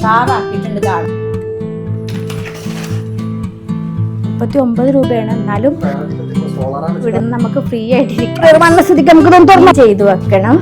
ഉഷാറാക്കിയിട്ടുണ്ട്. കാണാൻ 39 രൂപയാണ്. എന്നാലും ഇവിടുന്ന് നമുക്ക് ഫ്രീ ആയിട്ടിരിക്കും. വന്ന സ്ഥിതിക്ക് നമുക്ക് തുറന്ന് ചെയ്തു വെക്കണം.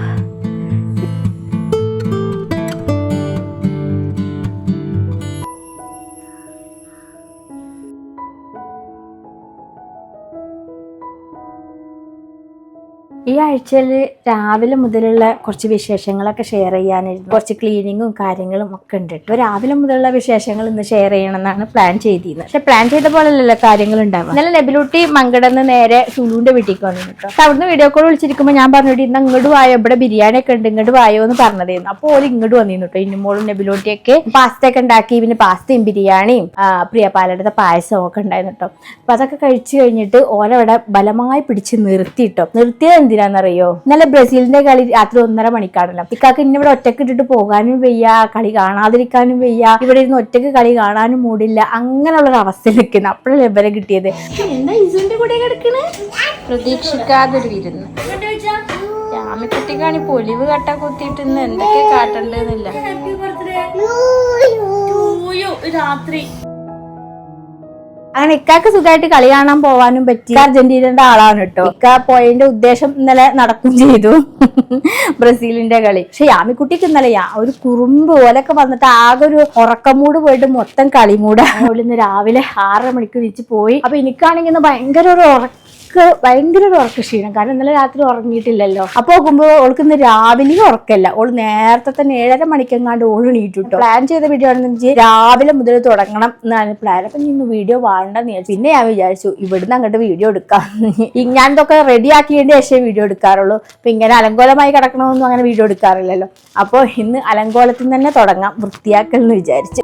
ഈ ആഴ്ചയിൽ രാവിലെ മുതലുള്ള കുറച്ച് വിശേഷങ്ങളൊക്കെ ഷെയർ ചെയ്യാനായിരുന്നു. കുറച്ച് ക്ലീനിങ്ങും കാര്യങ്ങളും ഒക്കെ ഉണ്ട്. ഇപ്പോൾ രാവിലെ മുതലുള്ള വിശേഷങ്ങൾ ഇന്ന് ഷെയർ ചെയ്യണമെന്നാണ് പ്ലാൻ ചെയ്തിരുന്നത്. പക്ഷെ പ്ലാൻ ചെയ്ത പോലെയല്ലല്ലോ കാര്യങ്ങൾ ഉണ്ടാവുക. ഇന്നലെ നെബിലൂട്ടി മങ്കടന്ന് നേരെ സുലുവിന്റെ വീട്ടിലേക്ക് വന്നു കേട്ടോ. അവിടുന്ന് വീഡിയോ കോൾ വിളിച്ചിരിക്കുമ്പോൾ ഞാൻ പറഞ്ഞു, ഇന്ന് ഇങ്ങോട്ട് വായോ, ഇവിടെ ബിരിയാണി ഒക്കെ ഉണ്ട്, ഇങ്ങോട്ട് വായോ എന്ന് പറഞ്ഞതായിരുന്നു. അപ്പോൾ ഓല് ഇങ്ങോട്ട് വന്നിരുന്നു കേട്ടോ. ഇന്നുമോളും നെബിലൂട്ടിയൊക്കെ പാസ്ത ഒക്കെ ഉണ്ടാക്കി. പിന്നെ പാസ്തയും ബിരിയാണിയും പ്രിയപാലയുടെ പായസവും ഒക്കെ ഉണ്ടായിരുന്നു കേട്ടോ. അപ്പൊ അതൊക്കെ കഴിച്ചു കഴിഞ്ഞിട്ട് ഓലവിടെ ബലമായി പിടിച്ച് നിർത്തിയിട്ടോ. നിർത്തിയത് എന്തിനാന്നറിയോ? ഇന്നലെ ബ്രസീലിന്റെ കളി രാത്രി 1:30 മണിക്കാണല്ലോ. ഇക്കാക്ക് ഇന്നിവിടെ ഒറ്റക്ക് ഇട്ടിട്ട് പോകാനും വയ്യ, കളി കാണാതിരിക്കാനും വയ്യ, ഇവിടെ ഇരുന്ന് ഒറ്റക്ക് കളി കാണാനും മൂടില്ല. അങ്ങനെയുള്ളൊരു അവസ്ഥയിൽ നിൽക്കുന്നു. അപ്പോഴല്ലേ ഇവരെ കിട്ടിയത്. എന്താ ഇസുവിന്റെ കൂടെ കിടക്കണ്? പ്രതീക്ഷിക്കാതൊരു വിരുന്ന്. ജാമിക്കുട്ടിക്കാണി പൊലിവ് കട്ട കുത്തിയിട്ട് ഇന്ന് എന്തൊക്കെ കാട്ടണ്ടെന്നില്ല. രാത്രി അങ്ങനെ ഇക്കാക്ക് സുഖമായിട്ട് കളി കാണാൻ പോവാനും പറ്റി. അർജന്റീനയുടെ ആളാണ് കേട്ടോ. ഇക്ക പോയതിന്റെ ഉദ്ദേശം ഇന്നലെ നടക്കും ചെയ്തു, ബ്രസീലിന്റെ കളി. പക്ഷെ യാമിക്കുട്ടിക്ക് ഇന്നലെ ഒരു കുറുമ്പ് പോലൊക്കെ വന്നിട്ട് ആകെ ഒരു ഉറക്കമൂട് പോയിട്ട് മൊത്തം കളിമൂട്. ഇന്ന് രാവിലെ 6:30 മണിക്ക് തിരിച്ച് പോയി. അപ്പൊ എനിക്കാണെങ്കിൽ ഇന്ന് ഭയങ്കര ഒരു ഉറക്ക ക്ഷീണം. കാരണം ഇന്നലെ രാത്രി ഉറങ്ങിയിട്ടില്ലല്ലോ. അപ്പൊ നോക്കുമ്പോ ഓൾക്ക് ഇന്ന് രാവിലെയും ഉറക്കല്ല. ഓള് നേരത്തെ തന്നെ 7:30 മണിക്കെങ്ങാണ്ട് ഓള് എണീറ്റു. പ്ലാൻ ചെയ്ത വീഡിയോ ആണെന്ന് രാവിലെ മുതൽ തുടങ്ങണം എന്നാണ് പ്ലാൻ. അപ്പൊ ഇന്ന് വീഡിയോ വേണ്ടെന്ന് വിചാരിച്ചു. പിന്നെ ഞാൻ വിചാരിച്ചു ഇവിടുന്ന് അങ്ങോട്ട് വീഡിയോ എടുക്കാം. ഞാൻ ഇതൊക്കെ റെഡി ആക്കിയതിന്റെ ശേഷം വീഡിയോ എടുക്കാറുള്ളൂ. അപ്പൊ ഇങ്ങനെ അലങ്കോലമായി കിടക്കണമെന്നൊന്നും അങ്ങനെ വീഡിയോ എടുക്കാറില്ലല്ലോ. അപ്പൊ ഇന്ന് അലങ്കോലത്തിൽ തന്നെ തുടങ്ങാം, വൃത്തിയാക്കൽ എന്ന് വിചാരിച്ചു.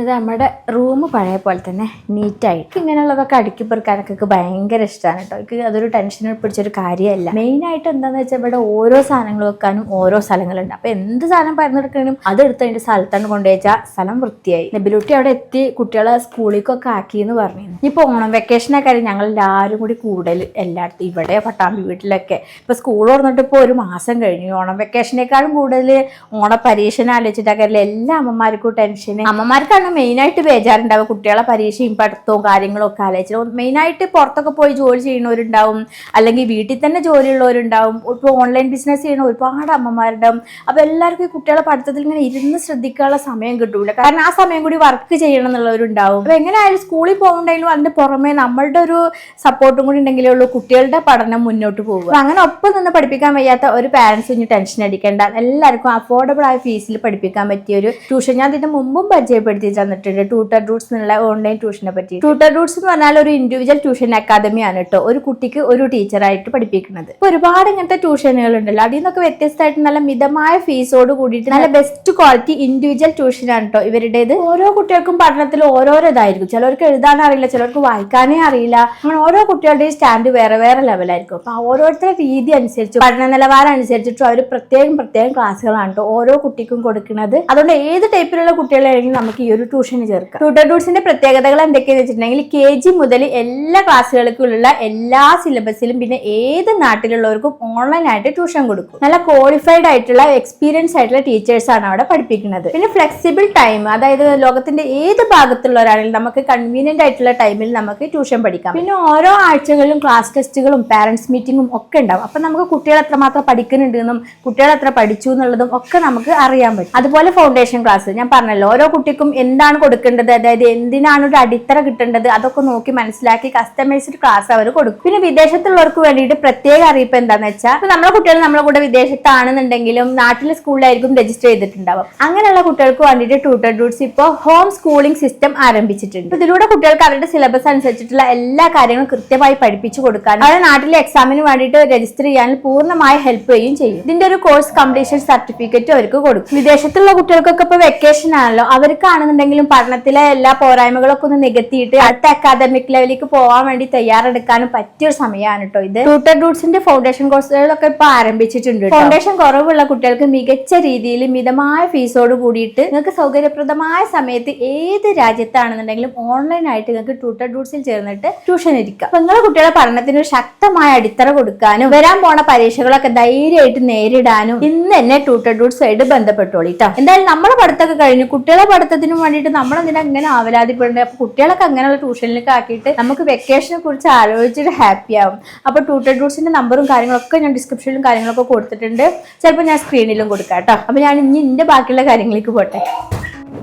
നമ്മുടെ റൂം പഴയ പോലെ തന്നെ നീറ്റായിട്ട് ഇങ്ങനെയുള്ളതൊക്കെ അടുക്കി പെറുക്കാനൊക്കെ ഭയങ്കര ഇഷ്ടമാണ് കേട്ടോ. എനിക്ക് അതൊരു ടെൻഷനിൽ പിടിച്ചൊരു കാര്യമല്ല. മെയിനായിട്ട് എന്താണെന്ന് വെച്ചാൽ ഇവിടെ ഓരോ സാധനങ്ങൾ വെക്കാനും ഓരോ സ്ഥലങ്ങളുണ്ട്. അപ്പോൾ എന്ത് സാധനം പറഞ്ഞെടുക്കാനും അതെടുത്ത് അതിൻ്റെ സ്ഥലത്താണ് കൊണ്ടുവച്ചാൽ സ്ഥലം വൃത്തിയായി. നെബിലൂട്ടി അവിടെ എത്തി കുട്ടികളെ സ്കൂളിലേക്കൊക്കെ ആക്കിയെന്ന് പറഞ്ഞു. ഇപ്പോൾ ഓണം വെക്കേഷനൊക്കെ ഞങ്ങൾ എല്ലാവരും കൂടി കൂടുതൽ എല്ലായിടത്തും ഇവിടെ പട്ടാമ്പി വീട്ടിലൊക്കെ ഇപ്പോൾ സ്കൂൾ തുറന്നിട്ട് ഇപ്പോൾ 1 മാസം കഴിഞ്ഞു. ഓണം വെക്കേഷനേക്കാളും കൂടുതൽ ഓണ പരീക്ഷനെ ആലോചിച്ചിട്ടൊക്കെ എല്ലാ അമ്മമാർക്കും ടെൻഷൻ. അമ്മമാർക്കാണ് മെയിനായിട്ട് ബേജാറുണ്ടാവും. കുട്ടികളെ പരീക്ഷയും പഠിത്തവും കാര്യങ്ങളും ഒക്കെ ആലോചിച്ചു. മെയിനായിട്ട് പുറത്തൊക്കെ പോയി ജോലി ചെയ്യുന്നവരുണ്ടാവും, അല്ലെങ്കിൽ വീട്ടിൽ തന്നെ ജോലിയുള്ളവരുണ്ടാവും, ഇപ്പോൾ ഓൺലൈൻ ബിസിനസ് ചെയ്യുന്ന ഒരുപാട് അമ്മമാരുണ്ടാവും. അപ്പോൾ എല്ലാവർക്കും ഈ കുട്ടികളെ പഠിത്തത്തിൽ ഇങ്ങനെ ഇരുന്ന് ശ്രദ്ധിക്കാനുള്ള സമയം കിട്ടൂല. കാരണം ആ സമയം കൂടി വർക്ക് ചെയ്യണം എന്നുള്ളവരുണ്ടാവും. അപ്പോൾ എങ്ങനെയായാലും സ്കൂളിൽ പോകുന്നുണ്ടെങ്കിലും അതിന്റെ പുറമെ നമ്മളുടെ ഒരു സപ്പോർട്ടും കൂടി ഉണ്ടെങ്കിലേ ഉള്ളൂ കുട്ടികളുടെ പഠനം മുന്നോട്ട് പോകുക. അങ്ങനെ ഒപ്പം നിന്ന് പഠിപ്പിക്കാൻ വയ്യാത്ത ഒരു പാരന്റ്സ് ഇനി ടെൻഷൻ അടിക്കേണ്ട. എല്ലാവർക്കും അഫോർഡബിൾ ആയ ഫീസിൽ പഠിപ്പിക്കാൻ പറ്റിയ ഒരു ട്യൂഷൻ ഞാൻ ഇതിന്റെ മുമ്പും പരിചയപ്പെടുത്തി തന്നിട്ടുണ്ട്. ട്യൂട്ടർ റൂട്ട്സ് എന്നുള്ള ഓൺലൈൻ ട്യൂഷനെ പറ്റി. ട്യൂട്ടർ റൂട്ട്സ് എന്ന് പറഞ്ഞാൽ ഒരു ഇൻഡിവിജ്വൽ ട്യൂഷൻ അക്കാദമിയാണ് കേട്ടോ. ഒരു കുട്ടിക്ക് ഒരു ടീച്ചറായിട്ട് പഠിപ്പിക്കുന്നത്. ഇപ്പൊ ഒരുപാട് ഇങ്ങനത്തെ ട്യൂഷനുകൾ ഉണ്ടല്ലോ. അതിൽ നിന്നൊക്കെ വ്യത്യസ്തമായിട്ട് നല്ല മിതമായ ഫീസോട് കൂടിയിട്ട് നല്ല ബെസ്റ്റ് ക്വാളിറ്റി ഇൻഡിവിജ്വൽ ട്യൂഷനാണ് കേട്ടോ ഇവരുടേത്. ഓരോ കുട്ടികൾക്കും പഠനത്തിൽ ഓരോരോ ഇതായിരിക്കും. ചിലർക്ക് എഴുതാൻ അറിയില്ല, ചിലർക്ക് വായിക്കാനേ അറിയില്ല. അങ്ങനെ ഓരോ കുട്ടികളുടെയും സ്റ്റാൻഡ് വേറെ വേറെ ലെവലായിരിക്കും. അപ്പൊ ഓരോരുത്തരുടെ രീതി അനുസരിച്ച് പഠന നിലവാരം അനുസരിച്ചിട്ടും അവർ പ്രത്യേകം ക്ലാസ്സുകളാണ് കേട്ടോ ഓരോ കുട്ടിക്കും കൊടുക്കുന്നത്. അതുകൊണ്ട് ഏത് ടൈപ്പിലുള്ള കുട്ടികളാണെങ്കിലും നമുക്ക് ഈ ഒരു ട്യൂഷന് ചേർക്കാം. ട്യൂട്ടർ റൂട്ട്സിന്റെ പ്രത്യേകതകൾ എന്തൊക്കെയാന്ന് വെച്ചിട്ടുണ്ടെങ്കിൽ KG മുതൽ എല്ലാ ക്ലാസ്സുകൾക്കുള്ള എല്ലാ സിലബസിലും പിന്നെ ഏത് നാട്ടിലുള്ളവർക്കും ഓൺലൈനായിട്ട് ട്യൂഷൻ കൊടുക്കും. നല്ല ക്വാളിഫൈഡ് ആയിട്ടുള്ള എക്സ്പീരിയൻസ് ആയിട്ടുള്ള ടീച്ചേഴ്സ് ആണ് അവിടെ പഠിപ്പിക്കുന്നത്. പിന്നെ ഫ്ലെക്സിബിൾ ടൈം, അതായത് ലോകത്തിന്റെ ഏത് ഭാഗത്തുള്ളവരാണെങ്കിലും നമുക്ക് കൺവീനിയന്റ് ആയിട്ടുള്ള ടൈമിൽ നമുക്ക് ട്യൂഷൻ പഠിക്കാം. പിന്നെ ഓരോ ആഴ്ചകളിലും ക്ലാസ് ടെസ്റ്റുകളും പാരന്റ്സ് മീറ്റിംഗും ഒക്കെ ഉണ്ടാവും. അപ്പൊ നമുക്ക് കുട്ടികൾ എത്രമാത്രം പഠിക്കുന്നുണ്ടെന്നും കുട്ടികൾ എത്ര പഠിച്ചു എന്നുള്ളതും ഒക്കെ നമുക്ക് അറിയാൻ പറ്റും. അതുപോലെ ഫൗണ്ടേഷൻ ക്ലാസ് ഞാൻ പറഞ്ഞല്ലോ, ഓരോ കുട്ടിക്കും എന്താണ് കൊടുക്കേണ്ടത്, അതായത് എന്തിനാണ് ഒരു അടിത്തറ കിട്ടേണ്ടത്, അതൊക്കെ നോക്കി മനസ്സിലാക്കി കസ്റ്റമൈസ്ഡ് ക്ലാസ് അവർ കൊടുക്കും. പിന്നെ വിദേശത്തുള്ളവർക്ക് വേണ്ടിയിട്ട് പ്രത്യേക അറിയിപ്പ് എന്താണെന്ന് വെച്ചാൽ നമ്മളെ കുട്ടികൾ നമ്മളെ കൂടെ വിദേശത്താണെന്നുണ്ടെങ്കിലും നാട്ടിലെ സ്കൂളിലായിരിക്കും രജിസ്റ്റർ ചെയ്തിട്ടുണ്ടാവും. അങ്ങനെയുള്ള കുട്ടികൾക്ക് വേണ്ടിയിട്ട് ട്യൂട്ടർ റൂട്ട്സ് ഇപ്പോൾ ഹോം സ്കൂളിംഗ് സിസ്റ്റം ആരംഭിച്ചിട്ടുണ്ട്. ഇതിലൂടെ കുട്ടികൾക്ക് അവരുടെ സിലബസ് അനുസരിച്ചിട്ടുള്ള എല്ലാ കാര്യങ്ങളും കൃത്യമായി പഠിപ്പിച്ചു കൊടുക്കാനും അവരുടെ നാട്ടിലെ എക്സാമിന് വേണ്ടിയിട്ട് രജിസ്റ്റർ ചെയ്യാൻ പൂർണ്ണമായി ഹെൽപ്പ് ചെയ്യുകയും ചെയ്യും. ഇതിന്റെ ഒരു കോഴ്സ് കംപ്ലീഷൻ സർട്ടിഫിക്കറ്റ് അവർക്ക് കൊടുക്കും. വിദേശത്തുള്ള കുട്ടികൾക്കൊക്കെ ഇപ്പോൾ വെക്കേഷൻ ആണല്ലോ, അവർക്കാണ് ആണെന്നുണ്ടെങ്കിലും പഠനത്തിലെ എല്ലാ പോരായ്മകളൊക്കെ ഒന്ന് നികത്തിയിട്ട് അടുത്ത അക്കാദമിക് ലെവലിലേക്ക് പോകാൻ വേണ്ടി തയ്യാറെടുക്കാനും പറ്റിയൊരു സമയമാണ് കേട്ടോ ഇത്. ട്യൂട്ടർ റൂട്ട്സിന്റെ ഫൗണ്ടേഷൻ കോഴ്സുകളൊക്കെ ഇപ്പൊ ആരംഭിച്ചിട്ടുണ്ട്. ഫൗണ്ടേഷൻ കുറവുള്ള കുട്ടികൾക്ക് മികച്ച രീതിയിൽ മിതമായ ഫീസോട് കൂടിയിട്ട് നിങ്ങൾക്ക് സൗകര്യപ്രദമായ സമയത്ത് ഏത് രാജ്യത്താണെന്നുണ്ടെങ്കിലും ഓൺലൈനായിട്ട് നിങ്ങൾക്ക് ട്യൂട്ടർ റൂട്ട്സിൽ ചേർന്നിട്ട് ട്യൂഷൻ ഇരിക്കാം. അപ്പൊ നിങ്ങളുടെ കുട്ടികളുടെ പഠനത്തിന് ഒരു ശക്തമായ അടിത്തറ കൊടുക്കാനും വരാൻ പോണ പരീക്ഷകളൊക്കെ ധൈര്യമായിട്ട് നേരിടാനും ഇന്ന് തന്നെ ട്യൂട്ടർ റൂട്ട്സ് ആയിട്ട് ബന്ധപ്പെട്ടോളി കേട്ടോ. എന്തായാലും നമ്മുടെ പഠിത്തമൊക്കെ കഴിഞ്ഞു, കുട്ടികളെ പഠിത്തത്തിന് വേണ്ടിയിട്ട് നമ്മൾ എന്തിനാ ഇങ്ങനെ ആവലാതിപ്പെടുന്നത്? അപ്പൊ കുട്ടികളൊക്കെ അങ്ങനെയുള്ള ട്യൂഷനിലേക്ക് ആക്കിയിട്ട് നമുക്ക് വെക്കേഷനെ കുറിച്ച് ആലോചിച്ചിട്ട് ഹാപ്പി ആവും. അപ്പൊ ട്യൂട്ടർ റൂട്ട്സിന്റെ നമ്പറും കാര്യങ്ങളൊക്കെ ഞാൻ ഡിസ്ക്രിപ്ഷനിലും കാര്യങ്ങളൊക്കെ കൊടുത്തിട്ടുണ്ട്. ചിലപ്പോൾ ഞാൻ സ്ക്രീനിലും കൊടുക്കാം കേട്ടോ. അപ്പൊ ഞാൻ ഇനി എന്റെ ബാക്കിയുള്ള കാര്യങ്ങളിലേക്ക് പോട്ടെ.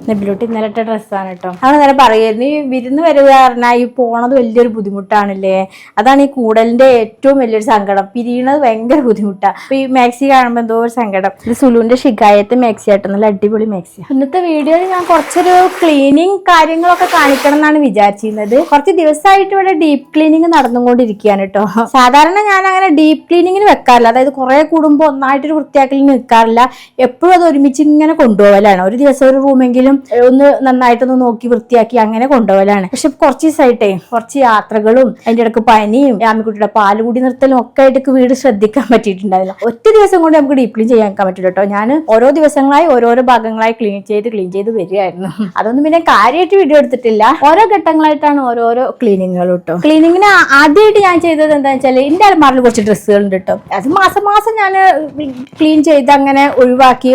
നെബിലോട്ട് ഇന്നലെ ഇട്ട ഡ്രസ്സാണ് കേട്ടോ. അവൾ നേരെ പറയുന്നത് ഈ വിരുന്ന് വരിക പറഞ്ഞാൽ ഈ പോണത് വലിയൊരു ബുദ്ധിമുട്ടാണല്ലേ. അതാണ് ഈ കൂടലിന്റെ ഏറ്റവും വലിയൊരു സങ്കടം. പിരിയണത് ഭയങ്കര ബുദ്ധിമുട്ടാണ്. അപ്പൊ ഈ മാക്സി കാണുമ്പോൾ എന്തോ ഒരു സങ്കടം. ഇത് സുലുവിന്റെ ഷിക്കായത്ത് മാക്സി ആട്ടോ, നല്ല അടിപൊളി മാക്സി. ഇന്നത്തെ വീഡിയോയിൽ ഞാൻ കുറച്ചൊരു ക്ലീനിങ് കാര്യങ്ങളൊക്കെ കാണിക്കണം എന്നാണ് വിചാരിച്ചിരുന്നത്. കുറച്ച് ദിവസമായിട്ട് ഇവിടെ ഡീപ്പ് ക്ലീനിങ് നടന്നുകൊണ്ടിരിക്കുകയാണ് കേട്ടോ. സാധാരണ ഞാൻ അങ്ങനെ ഡീപ്പ് ക്ലീനിങ്ങിന് വെക്കാറില്ല, അതായത് കുറെ കൂടുമ്പോൾ ഒന്നായിട്ടൊരു വൃത്തിയാക്കലിന് നിൽക്കാറില്ല. എപ്പോഴും അത് ഒരുമിച്ച് ഇങ്ങനെ കൊണ്ടുപോകലാണ്. ഒരു ദിവസം ഒരു റൂമെങ്കിലും ഒന്ന് നന്നായിട്ടൊന്ന് നോക്കി വൃത്തിയാക്കി അങ്ങനെ കൊണ്ടുപോകലാണ്. പക്ഷെ കുറച്ച് ദിവസമായിട്ടേ കുറച്ച് യാത്രകളും അതിന്റെ ഇടയ്ക്ക് പനിയും യാമിക്കുട്ടിയുടെ പാലുകൂടി നിർത്തലും ഒക്കെ ആയിട്ട് വീട് ശ്രദ്ധിക്കാൻ പറ്റിയിട്ടുണ്ടാവില്ല. ഒറ്റ ദിവസം കൊണ്ട് നമുക്ക് ഡീപ് ക്ലീൻ ചെയ്യാൻ പറ്റില്ല കേട്ടോ. ഞാൻ ഓരോ ദിവസങ്ങളായി ഓരോരോ ഭാഗങ്ങളായി ക്ലീൻ ചെയ്ത് വരികയായിരുന്നു. അതൊന്നും പിന്നെ കാര്യമായിട്ട് വീഡിയോ എടുത്തിട്ടില്ല. ഓരോ ഘട്ടങ്ങളായിട്ടാണ് ഓരോരോ ക്ലീനിങ്ങുകൾ കേട്ടോ. ക്ലീനിങ്ങിന് ആദ്യമായിട്ട് ഞാൻ ചെയ്തത് എന്താ വെച്ചാൽ എന്റെ അലമാറിൽ കുറച്ച് ഡ്രസ്സുകൾ ഉണ്ട് കേട്ടോ. അത് മാസം ഞാൻ ക്ലീൻ ചെയ്ത് അങ്ങനെ ഒഴിവാക്കി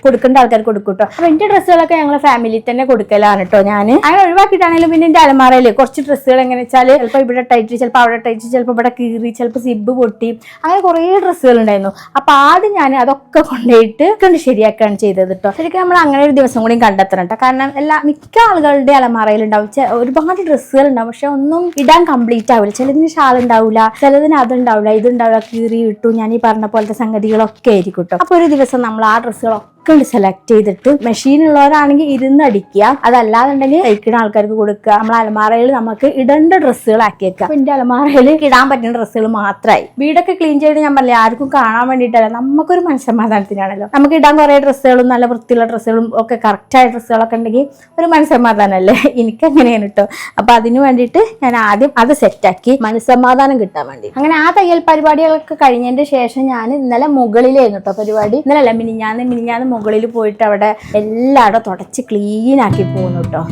കൊടുക്കേണ്ട ആൾക്കാർക്ക് കൊടുക്കും കേട്ടോ. അപ്പൊ എന്റെ ഡ്രസ്സുകളൊക്കെ ഞങ്ങൾ ഫാമിലി തന്നെ കൊടുക്കലാണ് കേട്ടോ. ഞാൻ അങ്ങനെ ഒഴിവാക്കിയിട്ടാണെങ്കിലും പിന്നെ എന്റെ അലമാറയില് കുറച്ച് ഡ്രസ്സുകൾ എങ്ങനെ വെച്ചാൽ ചിലപ്പോൾ ഇവിടെ ടൈറ്റ്, ചിലപ്പോൾ അവിടെ ടൈറ്റ്, ചിലപ്പോൾ ഇവിടെ കീറി, ചിലപ്പോൾ സിബ് പൊട്ടി, അങ്ങനെ കുറേ ഡ്രസ്സുകൾ ഉണ്ടായിരുന്നു. അപ്പൊ ആദ്യം ഞാൻ അതൊക്കെ കൊണ്ടുപോയിട്ട് ശരിയാക്കുകയാണ് ചെയ്തത് കേട്ടോ. ശരിക്കും നമ്മൾ അങ്ങനെ ഒരു ദിവസം കൂടി കണ്ടെത്തണം കേട്ടോ. കാരണം മിക്ക ആളുകളുടെ അലമാറയിൽ ഉണ്ടാവും ഒരുപാട് ഡ്രസ്സുകൾ ഉണ്ടാവും, പക്ഷെ ഒന്നും ഇടാൻ കംപ്ലീറ്റ് ആവില്ല. ചിലതിന് ഷാൾ ഉണ്ടാവില്ല, ചിലതിന് അതുണ്ടാവില്ല, ഇതുണ്ടാവില്ല, കീറി ഇട്ടു, ഞാൻ ഈ പറഞ്ഞ പോലത്തെ സംഗതികളൊക്കെ ആയിരിക്കും കേട്ടോ. അപ്പൊ ഒരു ദിവസം നമ്മൾ ആ ഡ്രസ്സുകളൊക്കെ സെലക്ട് ചെയ്തിട്ട് മെഷീൻ ഉള്ളവരാണെങ്കിൽ ഇരുന്ന് അടിക്കുക, അതല്ലാന്നുണ്ടെങ്കിൽ തയ്ക്കുന്ന ആൾക്കാർക്ക് കൊടുക്കുക. നമ്മളെ അലമാറയിൽ നമുക്ക് ഇടേണ്ട ഡ്രസ്സുകൾ ആക്കി വെക്കുക. എന്റെ അലമാറയിൽ ഇടാൻ പറ്റുന്ന ഡ്രസ്സുകൾ മാത്രമായി. വീടൊക്കെ ക്ലീൻ ചെയ്ത് ഞാൻ പറഞ്ഞില്ല, ആർക്കും കാണാൻ വേണ്ടിയിട്ടല്ല, നമുക്കൊരു മനസ്സമാധാനത്തിനാണല്ലോ. നമുക്ക് ഇടാൻ കുറെ ഡ്രസ്സുകളും നല്ല വൃത്തിയുള്ള ഡ്രസ്സുകളും ഒക്കെ കറക്റ്റായ ഡ്രസ്സുകളൊക്കെ ഉണ്ടെങ്കിൽ ഒരു മനസ്സമാധാനമല്ലേ. എനിക്കങ്ങനെയാണ് കേട്ടോ. അപ്പൊ അതിന് വേണ്ടിയിട്ട് ഞാൻ ആദ്യം അത് സെറ്റാക്കി മനസ്സമാധാനം കിട്ടാൻ വേണ്ടി അങ്ങനെ ആ തയ്യൽ പരിപാടികളൊക്കെ കഴിഞ്ഞതിന്റെ ശേഷം ഞാൻ ഇന്നലെ മുകളിലായിരുന്നു കേട്ടോ പരിപാടി. ഇന്നലെ മിനിഞ്ഞാന്ന് മുകളിൽ പോയിട്ട് അവിടെ എല്ലായിടും തുടച്ച് ക്ലീൻ ആക്കി പോകുന്നു കേട്ടോ.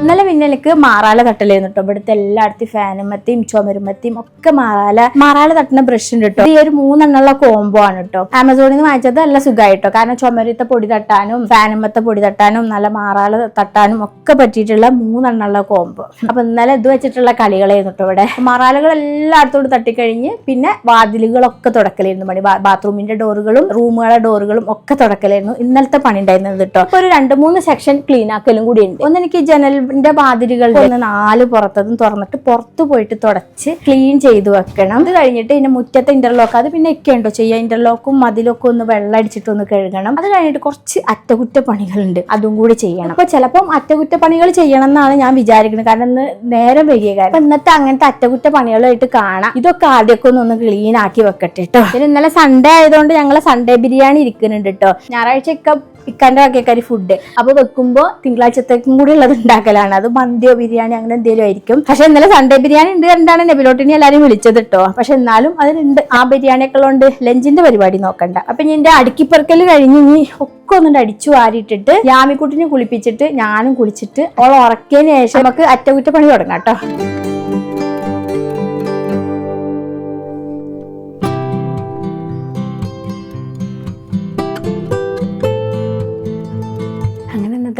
ഇന്നലെ മിന്നലേക്ക് മാറാല തട്ടലായിരുന്നു കേട്ടോ. ഇവിടുത്തെ എല്ലായിടത്തും ഫാനുമത്തിയും ചുമരുമത്തിയും ഒക്കെ മാറാല തട്ടുന്ന ബ്രഷ് ഉണ്ട് കേട്ടോ. ഈ ഒരു 3 എണ്ണമുള്ള കോംബോ ആണ് കേട്ടോ. ആമസോണിൽ നിന്ന് വാങ്ങിച്ചത് നല്ല സുഖമായിട്ടോ. കാരണം ചുമരത്തെ പൊടി തട്ടാനും ഫാനുമത്തെ പൊടി തട്ടാനും നല്ല മാറാല തട്ടാനും ഒക്കെ പറ്റിയിട്ടുള്ള 3 എണ്ണമുള്ള കോംബോ. അപ്പൊ ഇന്നലെ ഇത് വെച്ചിട്ടുള്ള കളികളായിരുന്നു കേട്ടോ. ഇവിടെ മാറാലകൾ എല്ലായിടത്തോട് തട്ടിക്കഴിഞ്ഞ് പിന്നെ വാതിലുകളൊക്കെ തുടക്കലായിരുന്നു പണി. ബാത്റൂമിന്റെ ഡോറുകളും റൂമുകളുടെ ഡോറുകളും ഒക്കെ തുടക്കലായിരുന്നു ഇന്നലത്തെ പണി ഉണ്ടായിരുന്നത് കേട്ടോ. ഇപ്പൊ ഒരു 2-3 സെക്ഷൻ ക്ലീൻ ആക്കലും കൂടി ഉണ്ട്. ഒന്ന് എനിക്ക് ജനലിന്റെ വാതിലുകളുടെ 4 പുറത്തതും തുറന്നിട്ട് പുറത്തു പോയിട്ട് തുടച്ച് ക്ലീൻ ചെയ്ത് വെക്കണം. അത് കഴിഞ്ഞിട്ട് ഇതിന്റെ മുറ്റത്തെ ഇന്റർലോക്ക് അത് പിന്നെ ഒക്കെ ഉണ്ടോ ചെയ്യുക. ഇന്റർലോക്കും മതിലൊക്കെ ഒന്ന് വെള്ളം അടിച്ചിട്ടൊന്ന് കഴുകണം. അത് കഴിഞ്ഞിട്ട് കുറച്ച് അറ്റകുറ്റപ്പണികളുണ്ട്, അതും കൂടി ചെയ്യണം. അപ്പൊ ചിലപ്പം അറ്റകുറ്റപ്പണികൾ ചെയ്യണം എന്നാണ് ഞാൻ വിചാരിക്കുന്നത്. കാരണം ഇന്ന് നേരം വൈകിയ കാര്യം. അപ്പൊ ഇന്നത്തെ അങ്ങനത്തെ അറ്റകുറ്റപ്പണികളായിട്ട് കാണാം. ഇതൊക്കെ ആദ്യമൊക്കെ ഒന്ന് ക്ലീൻ ആക്കി വെക്കട്ടെ കേട്ടോ. പിന്നെ ഇന്നലെ സൺഡേ ആയതുകൊണ്ട് ഞങ്ങള് സൺഡേ ബിരിയാണി ഇരിക്കുന്നുണ്ട് കേട്ടോ. ഞായറാഴ്ചയൊക്കെ ഇക്കാൻ്റെ വകക്കാരി ഫുഡ്. അപ്പൊ വെക്കുമ്പോ തിങ്കളാഴ്ചത്തേക്കും കൂടി ഉള്ളത് ഉണ്ടാക്കലാണ്. അത് മന്തിയോ ബിരിയാണി അങ്ങനെ എന്തെങ്കിലും ആയിരിക്കും. പക്ഷെ ഇന്നലെ സൺഡേ ബിരിയാണി ഉണ്ട് കണ്ടാണ് നെബിലോട്ടിനെ എല്ലാരും വിളിച്ചത് കേട്ടോ. പക്ഷെ എന്നാലും അതിനുണ്ട് ആ ബിരിയാണിയൊക്കെ ഉള്ളതുകൊണ്ട് ലഞ്ചിന്റെ പരിപാടി നോക്കണ്ട. അപ്പൊ ഇനി എന്റെ അടുക്കിപ്പറക്കല് കഴിഞ്ഞ് ഇനി ഒക്കെ ഒന്നുകൊണ്ട് അടിച്ചു വാരിയിട്ടിട്ട് യാമിക്കുട്ടിനെ കുളിപ്പിച്ചിട്ട് ഞാനും കുളിച്ചിട്ട് ഓൾ ഉറക്കിയതിന് ശേഷം നമുക്ക് അറ്റകുറ്റപ്പണി തുടങ്ങാം കേട്ടോ.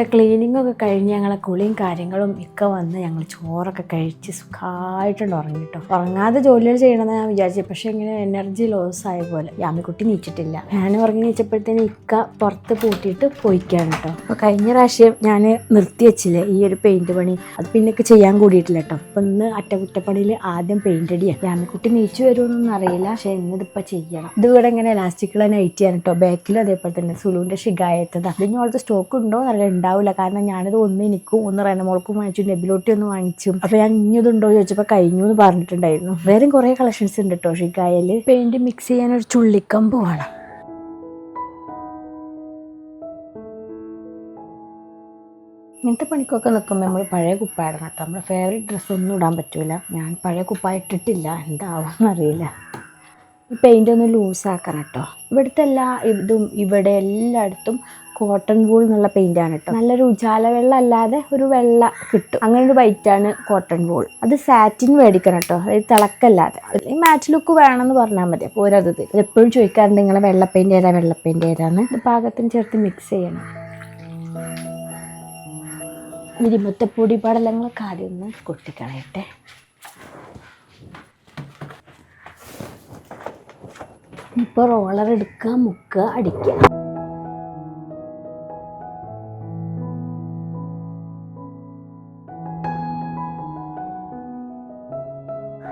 ഒക്കെ ക്ലീനിങ് ഒക്കെ കഴിഞ്ഞ് ഞങ്ങളെ കുളിയും കാര്യങ്ങളും ഒക്കെ വന്ന് ഞങ്ങൾ ചോറൊക്കെ കഴിച്ച് സുഖമായിട്ടുണ്ട് ഉറങ്ങിട്ടോ. ഉറങ്ങാതെ ജോലികൾ ചെയ്യണമെന്ന് ഞാൻ വിചാരിച്ചു, പക്ഷെ ഇങ്ങനെ എനർജി ലോസ് ആയ പോലെ. യാമിക്കുട്ടി നീച്ചിട്ടില്ല. ഞാൻ ഉറങ്ങി നീച്ചപ്പോഴത്തേന് ഇക്ക പുറത്ത് പൂട്ടിയിട്ട് പോയിക്കാണ് കേട്ടോ. അപ്പോൾ കഴിഞ്ഞ പ്രാവശ്യം ഞാൻ നിർത്തി വെച്ചില്ലേ ഈ ഒരു പെയിന്റ് പണി, അത് പിന്നൊക്കെ ചെയ്യാൻ കൂടിയിട്ടില്ല കേട്ടോ. അപ്പം ഇന്ന് അറ്റകുറ്റപ്പണിയിൽ ആദ്യം പെയിന്റ് അടിയാണ്. യാമിക്കുട്ടി നീച്ചു വരുമെന്നൊന്നും അറിയില്ല, പക്ഷെ ഇന്നിതിപ്പോൾ ചെയ്യണം. ഇത് ഇവിടെ ഇങ്ങനെ ഇലാസ്റ്റിക്കുള്ള നൈറ്റ് ചെയ്യാൻ കേട്ടോ. ബാക്കിലും അതേപോലെ തന്നെ സുലുവിൻ്റെ ഷിഗായത്തത് അതിനോടത്ത് സ്റ്റോക്ക് ഉണ്ടോ എന്നറിയില്ല, ഉണ്ടാവില്ല. കാരണം ഞാനിത് ഒന്ന് എനിക്കും ഒന്ന് റെനമോൾക്കും വാങ്ങിച്ചു, നെബിലോട്ടി ഒന്ന് വാങ്ങിച്ചു. അപ്പോൾ ഞാൻ ഇനിയതുണ്ടോ ചോദിച്ചപ്പോൾ കഴിഞ്ഞു എന്ന് പറഞ്ഞിട്ടുണ്ടായിരുന്നു. വേറെയും കുറേ കളക്ഷൻസ് ഉണ്ട് കേട്ടോ ഷിഗായയിൽ. പെയിന്റ് മിക്സ് ചെയ്യാൻ ഒരു ചുള്ളിക്കമ്പ് വേണം. ഇങ്ങനത്തെ പണിക്കൊക്കെ നിൽക്കുമ്പോൾ നമ്മൾ പഴയ കുപ്പായിടണം കേട്ടോ. നമ്മുടെ ഫേവറേറ്റ് ഡ്രസ്സൊന്നും ഇടാൻ പറ്റില്ല. ഞാൻ പഴയ കുപ്പായ ഇട്ടിട്ടില്ല, എന്താവുമെന്ന് അറിയില്ല. ഈ പെയിൻ്റ് ഒന്ന് ലൂസാക്കണം കേട്ടോ. ഇവിടുത്തെ എല്ലാ ഇതും ഇവിടെ എല്ലായിടത്തും കോട്ടൺ വൂൾ എന്നുള്ള പെയിൻ്റാണ് കേട്ടോ. നല്ലൊരു ഉജാല വെള്ളം അല്ലാതെ ഒരു വെള്ള കിട്ടും, അങ്ങനെ ഒരു വൈറ്റാണ് കോട്ടൺ വൂൾ. അത് സാറ്റിൻ മേടിക്കണം കേട്ടോ, അത് തിളക്കല്ലാതെ. ഈ മാച്ച് ലുക്ക് വേണമെന്ന് പറഞ്ഞാൽ മതി, അപ്പോൾ ഒരത് തരും. എപ്പോഴും ചോദിക്കാറുണ്ട് നിങ്ങളെ വെള്ള പെയിൻ്റ് ഏതാ, വെള്ള പെയിൻ്റ് ഏതാന്ന്. ഇത് പാകത്തിന് ചേർത്ത് മിക്സ് ചെയ്യണം. ഇരുമ്പത്തെ പൊടി പടലങ്ങളൊക്കെ ആദ്യം ഒന്ന് കൊട്ടിക്കളയട്ടെ. ഇപ്പോൾ റോളർ എടുക്കുക, മുക്കുക, അടിക്കുക.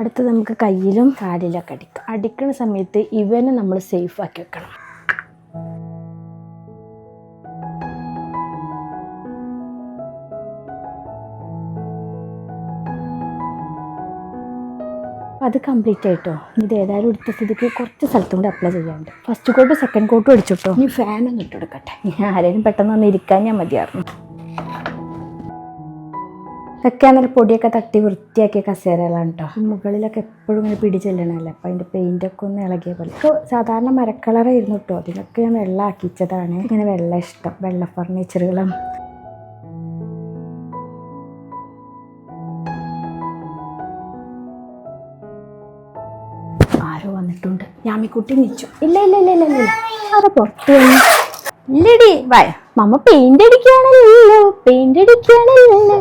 അടുത്ത് നമുക്ക് കയ്യിലും കാലിലൊക്കെ അടിക്കാം. അടിക്കുന്ന സമയത്ത് ഇവനെ നമ്മൾ സേഫ് ആക്കി വെക്കണം. അത് കംപ്ലീറ്റ് ആയിട്ടോ. ഇത് ഏതായാലും എടുത്ത സ്ഥിതിക്ക് കുറച്ച് സ്ഥലത്തും കൂടി അപ്ലൈ ചെയ്യാറുണ്ട്. ഫസ്റ്റ് കോട്ടും സെക്കൻഡ് കോട്ടും അടിച്ചിട്ടോ. ഇനി ഫാനൊന്നും ഇട്ടെടുക്കട്ടെ, ആരെങ്കിലും പെട്ടെന്ന് വന്ന് ഇരിക്കാൻ ഞാൻ മതിയായിരുന്നു. ഒക്കെ അന്നേരം പൊടിയൊക്കെ തട്ടി വൃത്തിയാക്കിയ കസേരകളാണ് കേട്ടോ. മുകളിലൊക്കെ എപ്പോഴും ഇങ്ങനെ പിടിച്ചെല്ലണമല്ലോ, അപ്പോൾ അതിൻ്റെ പെയിൻ്റൊക്കെ ഒന്ന് ഇളകിയ പോലെ. ഇപ്പോൾ സാധാരണ മരക്കളറായിരുന്നു കേട്ടോ, അതിനൊക്കെ ഞാൻ വെള്ളം ആക്കിച്ചതാണ്. ഇങ്ങനെ വെള്ളം ഇഷ്ടം, വെള്ള ഫർണിച്ചറുകളും. ആരോ വന്നിട്ടുണ്ട്. യാമിക്കുട്ടി നിച്ചു. ഇല്ല ഇല്ല ഇല്ല ഇല്ല ഇല്ല, ആരോ പുറത്ത് ഇല്ലടി. വായ മമ്മ പെയിന്റ് അടിക്കുകയാണല്ലോ, പെയിന്റ് അടിക്കുകയാണല്ലോ.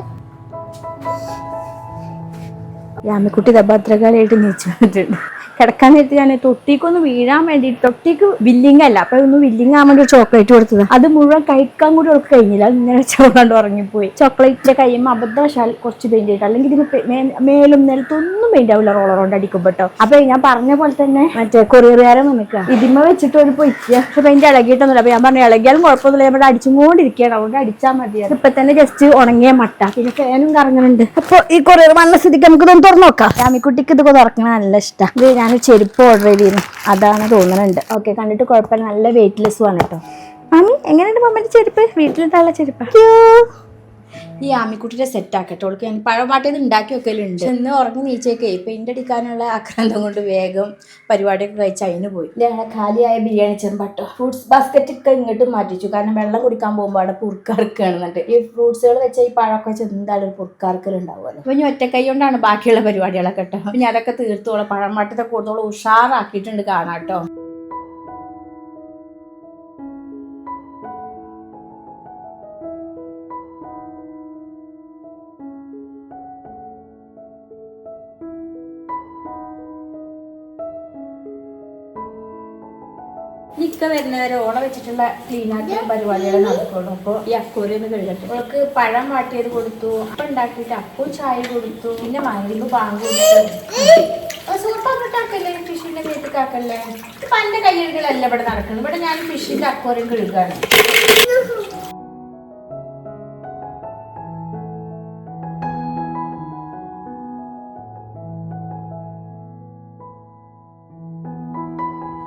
യാമിക്കുട്ടി ഭദ്രകാലായിട്ട് നീച്ചു വന്നിട്ടുണ്ട്. കിടക്കാൻ നേരത്തെ ഞാൻ തൊട്ടിക്കൊന്ന് വീഴാൻ വേണ്ടിയിട്ട്, തൊട്ടിക്ക് വില്ലിങ് അല്ല, അപ്പോൾ ഒന്ന് വില്ലിങ് ആവാൻ വേണ്ടി ഒരു ചോക്ലേറ്റ് കൊടുത്തത്. അത് മുഴുവൻ കഴിക്കാൻ കൂടി അവർക്ക് കഴിഞ്ഞില്ല, അത് ഇങ്ങനെ ചോറാണ്ട് ഉറങ്ങിപ്പോയി. ചോക്ലേറ്റിന്റെ കഴിയുമ്പോൾ അബദ്ധവശാൽ കുറച്ച് പെയിന്റ് ചെയ്തിട്ട്, അല്ലെങ്കിൽ ഇതിന് മേലും നിലത്തൊന്നും പെയിന്റ് ആവില്ല റോളർ കൊണ്ട് അടിക്കുമ്പോട്ടോ. അപ്പൊ ഞാൻ പറഞ്ഞ പോലെ തന്നെ മറ്റേ കൊറിയറുകാരൻ വന്നിക്കുക, ഇതിമ വെച്ചിട്ട് ഒരു പൊയ്ക്കുക. പക്ഷെ പെയിന്റ് ഇളകിയിട്ടൊന്നുമില്ല. അപ്പൊ ഞാൻ പറഞ്ഞു ഇളകിയാലും കുഴപ്പമൊന്നുമില്ല, ഇവിടെ അടിച്ചുകൊണ്ടിരിക്കുകയാണ്, അതുകൊണ്ട് അടിച്ചാൽ മതിയാണ്. ഇപ്പൊ തന്നെ ജസ്റ്റ് ഉണങ്ങിയ മട്ട, പിന്നെ ഫാനും കറങ്ങുന്നുണ്ട്. അപ്പൊ ഈ കൊറിയർ വന്ന സ്ഥിതിക്ക് നമുക്ക് ഇതൊന്ന് തുറന്നു നോക്കാം. യാമിക്കുട്ടിക്ക് ഇതൊക്കെ തുറക്കണ നല്ല ഇഷ്ടം. ഇത് ഞാൻ ചെരുപ്പ് ഓർഡർ ചെയ്തിരുന്നു, അതാണ് തോന്നുന്നുണ്ട്. ഓക്കെ, കണ്ടിട്ട് കുഴപ്പമില്ല, നല്ല വെയിറ്റ്ലെസ്സും ആണ് കേട്ടോ. മാമി എങ്ങനെയുണ്ട് മമ്മയുടെ ചെരുപ്പ്? വീട്ടിലിട്ടുള്ള ചെരുപ്പ്. ഈ ആമിക്കുട്ടിയുടെ സെറ്റ് ആക്കട്ടെ. അവൾക്ക് ഞാൻ പഴമാട്ടേത് ഉണ്ടാക്കി വെക്കലുണ്ട്. ഇന്ന് ഉറങ്ങി നീച്ചേക്കേ പെയിന്റ് അടിക്കാനുള്ള ആക്രാന്തം കൊണ്ട് വേഗം പരിപാടിയൊക്കെ കഴിച്ച് അതിന് പോയി. ഞങ്ങളെ കാലിയായ ബിരിയാണി ചെമ്പാട്ടോ. ഫ്രൂട്ട്സ് ബാസ്ക്കറ്റ് ഒക്കെ ഇങ്ങോട്ട് മാറ്റിച്ചു, കാരണം വെള്ളം കുടിക്കാൻ പോകുമ്പോൾ അവിടെ പുറുക്കാർക്കാണെന്നിട്ട്. ഈ ഫ്രൂട്ട്സുകൾ വെച്ചാൽ ഈ പഴമൊക്കെ വെച്ച് എന്തായാലും ഒരു പുറുക്കാർക്കൽ ഉണ്ടാവുമല്ലോ. അപ്പോൾ ഇനി ഒറ്റക്കൈ കൊണ്ടാണ് ബാക്കിയുള്ള പരിപാടികളൊക്കെ കേട്ടോ. അപ്പം ഞാൻ അതൊക്കെ തീർത്തോളം പഴമാട്ടത്തെ കൂടുതൽ ഉഷാറാക്കിയിട്ടുണ്ട് കാണാം കേട്ടോ. നിക്ക വരുന്നവരെ ഓള വെച്ചിട്ടുള്ള ക്ലീനാക്കിയ പരിപാടികൾ നടക്കുള്ളൂ. അപ്പോൾ ഈ അക്കോരിയൊന്ന് കഴുകട്ടെ. അവൾക്ക് പഴം വാട്ടിയത് കൊടുത്തു, അപ്പം ഉണ്ടാക്കിയിട്ട് അപ്പോൾ ചായ കൊടുത്തു, പിന്നെ മരുന്ന് പാങ്ക് കൊടുത്തു. സൂപ്പാക്കിട്ടാക്കല്ലേ, ഫിഷിന്റെ മേത്തേക്കാക്കല്ലേ. ഇപ്പം എൻ്റെ കയ്യഴുകളല്ല ഇവിടെ നടക്കുന്നത്. ഇവിടെ ഞാൻ ഫിഷിന്റെ അക്കോറിയം കഴുകാണ്.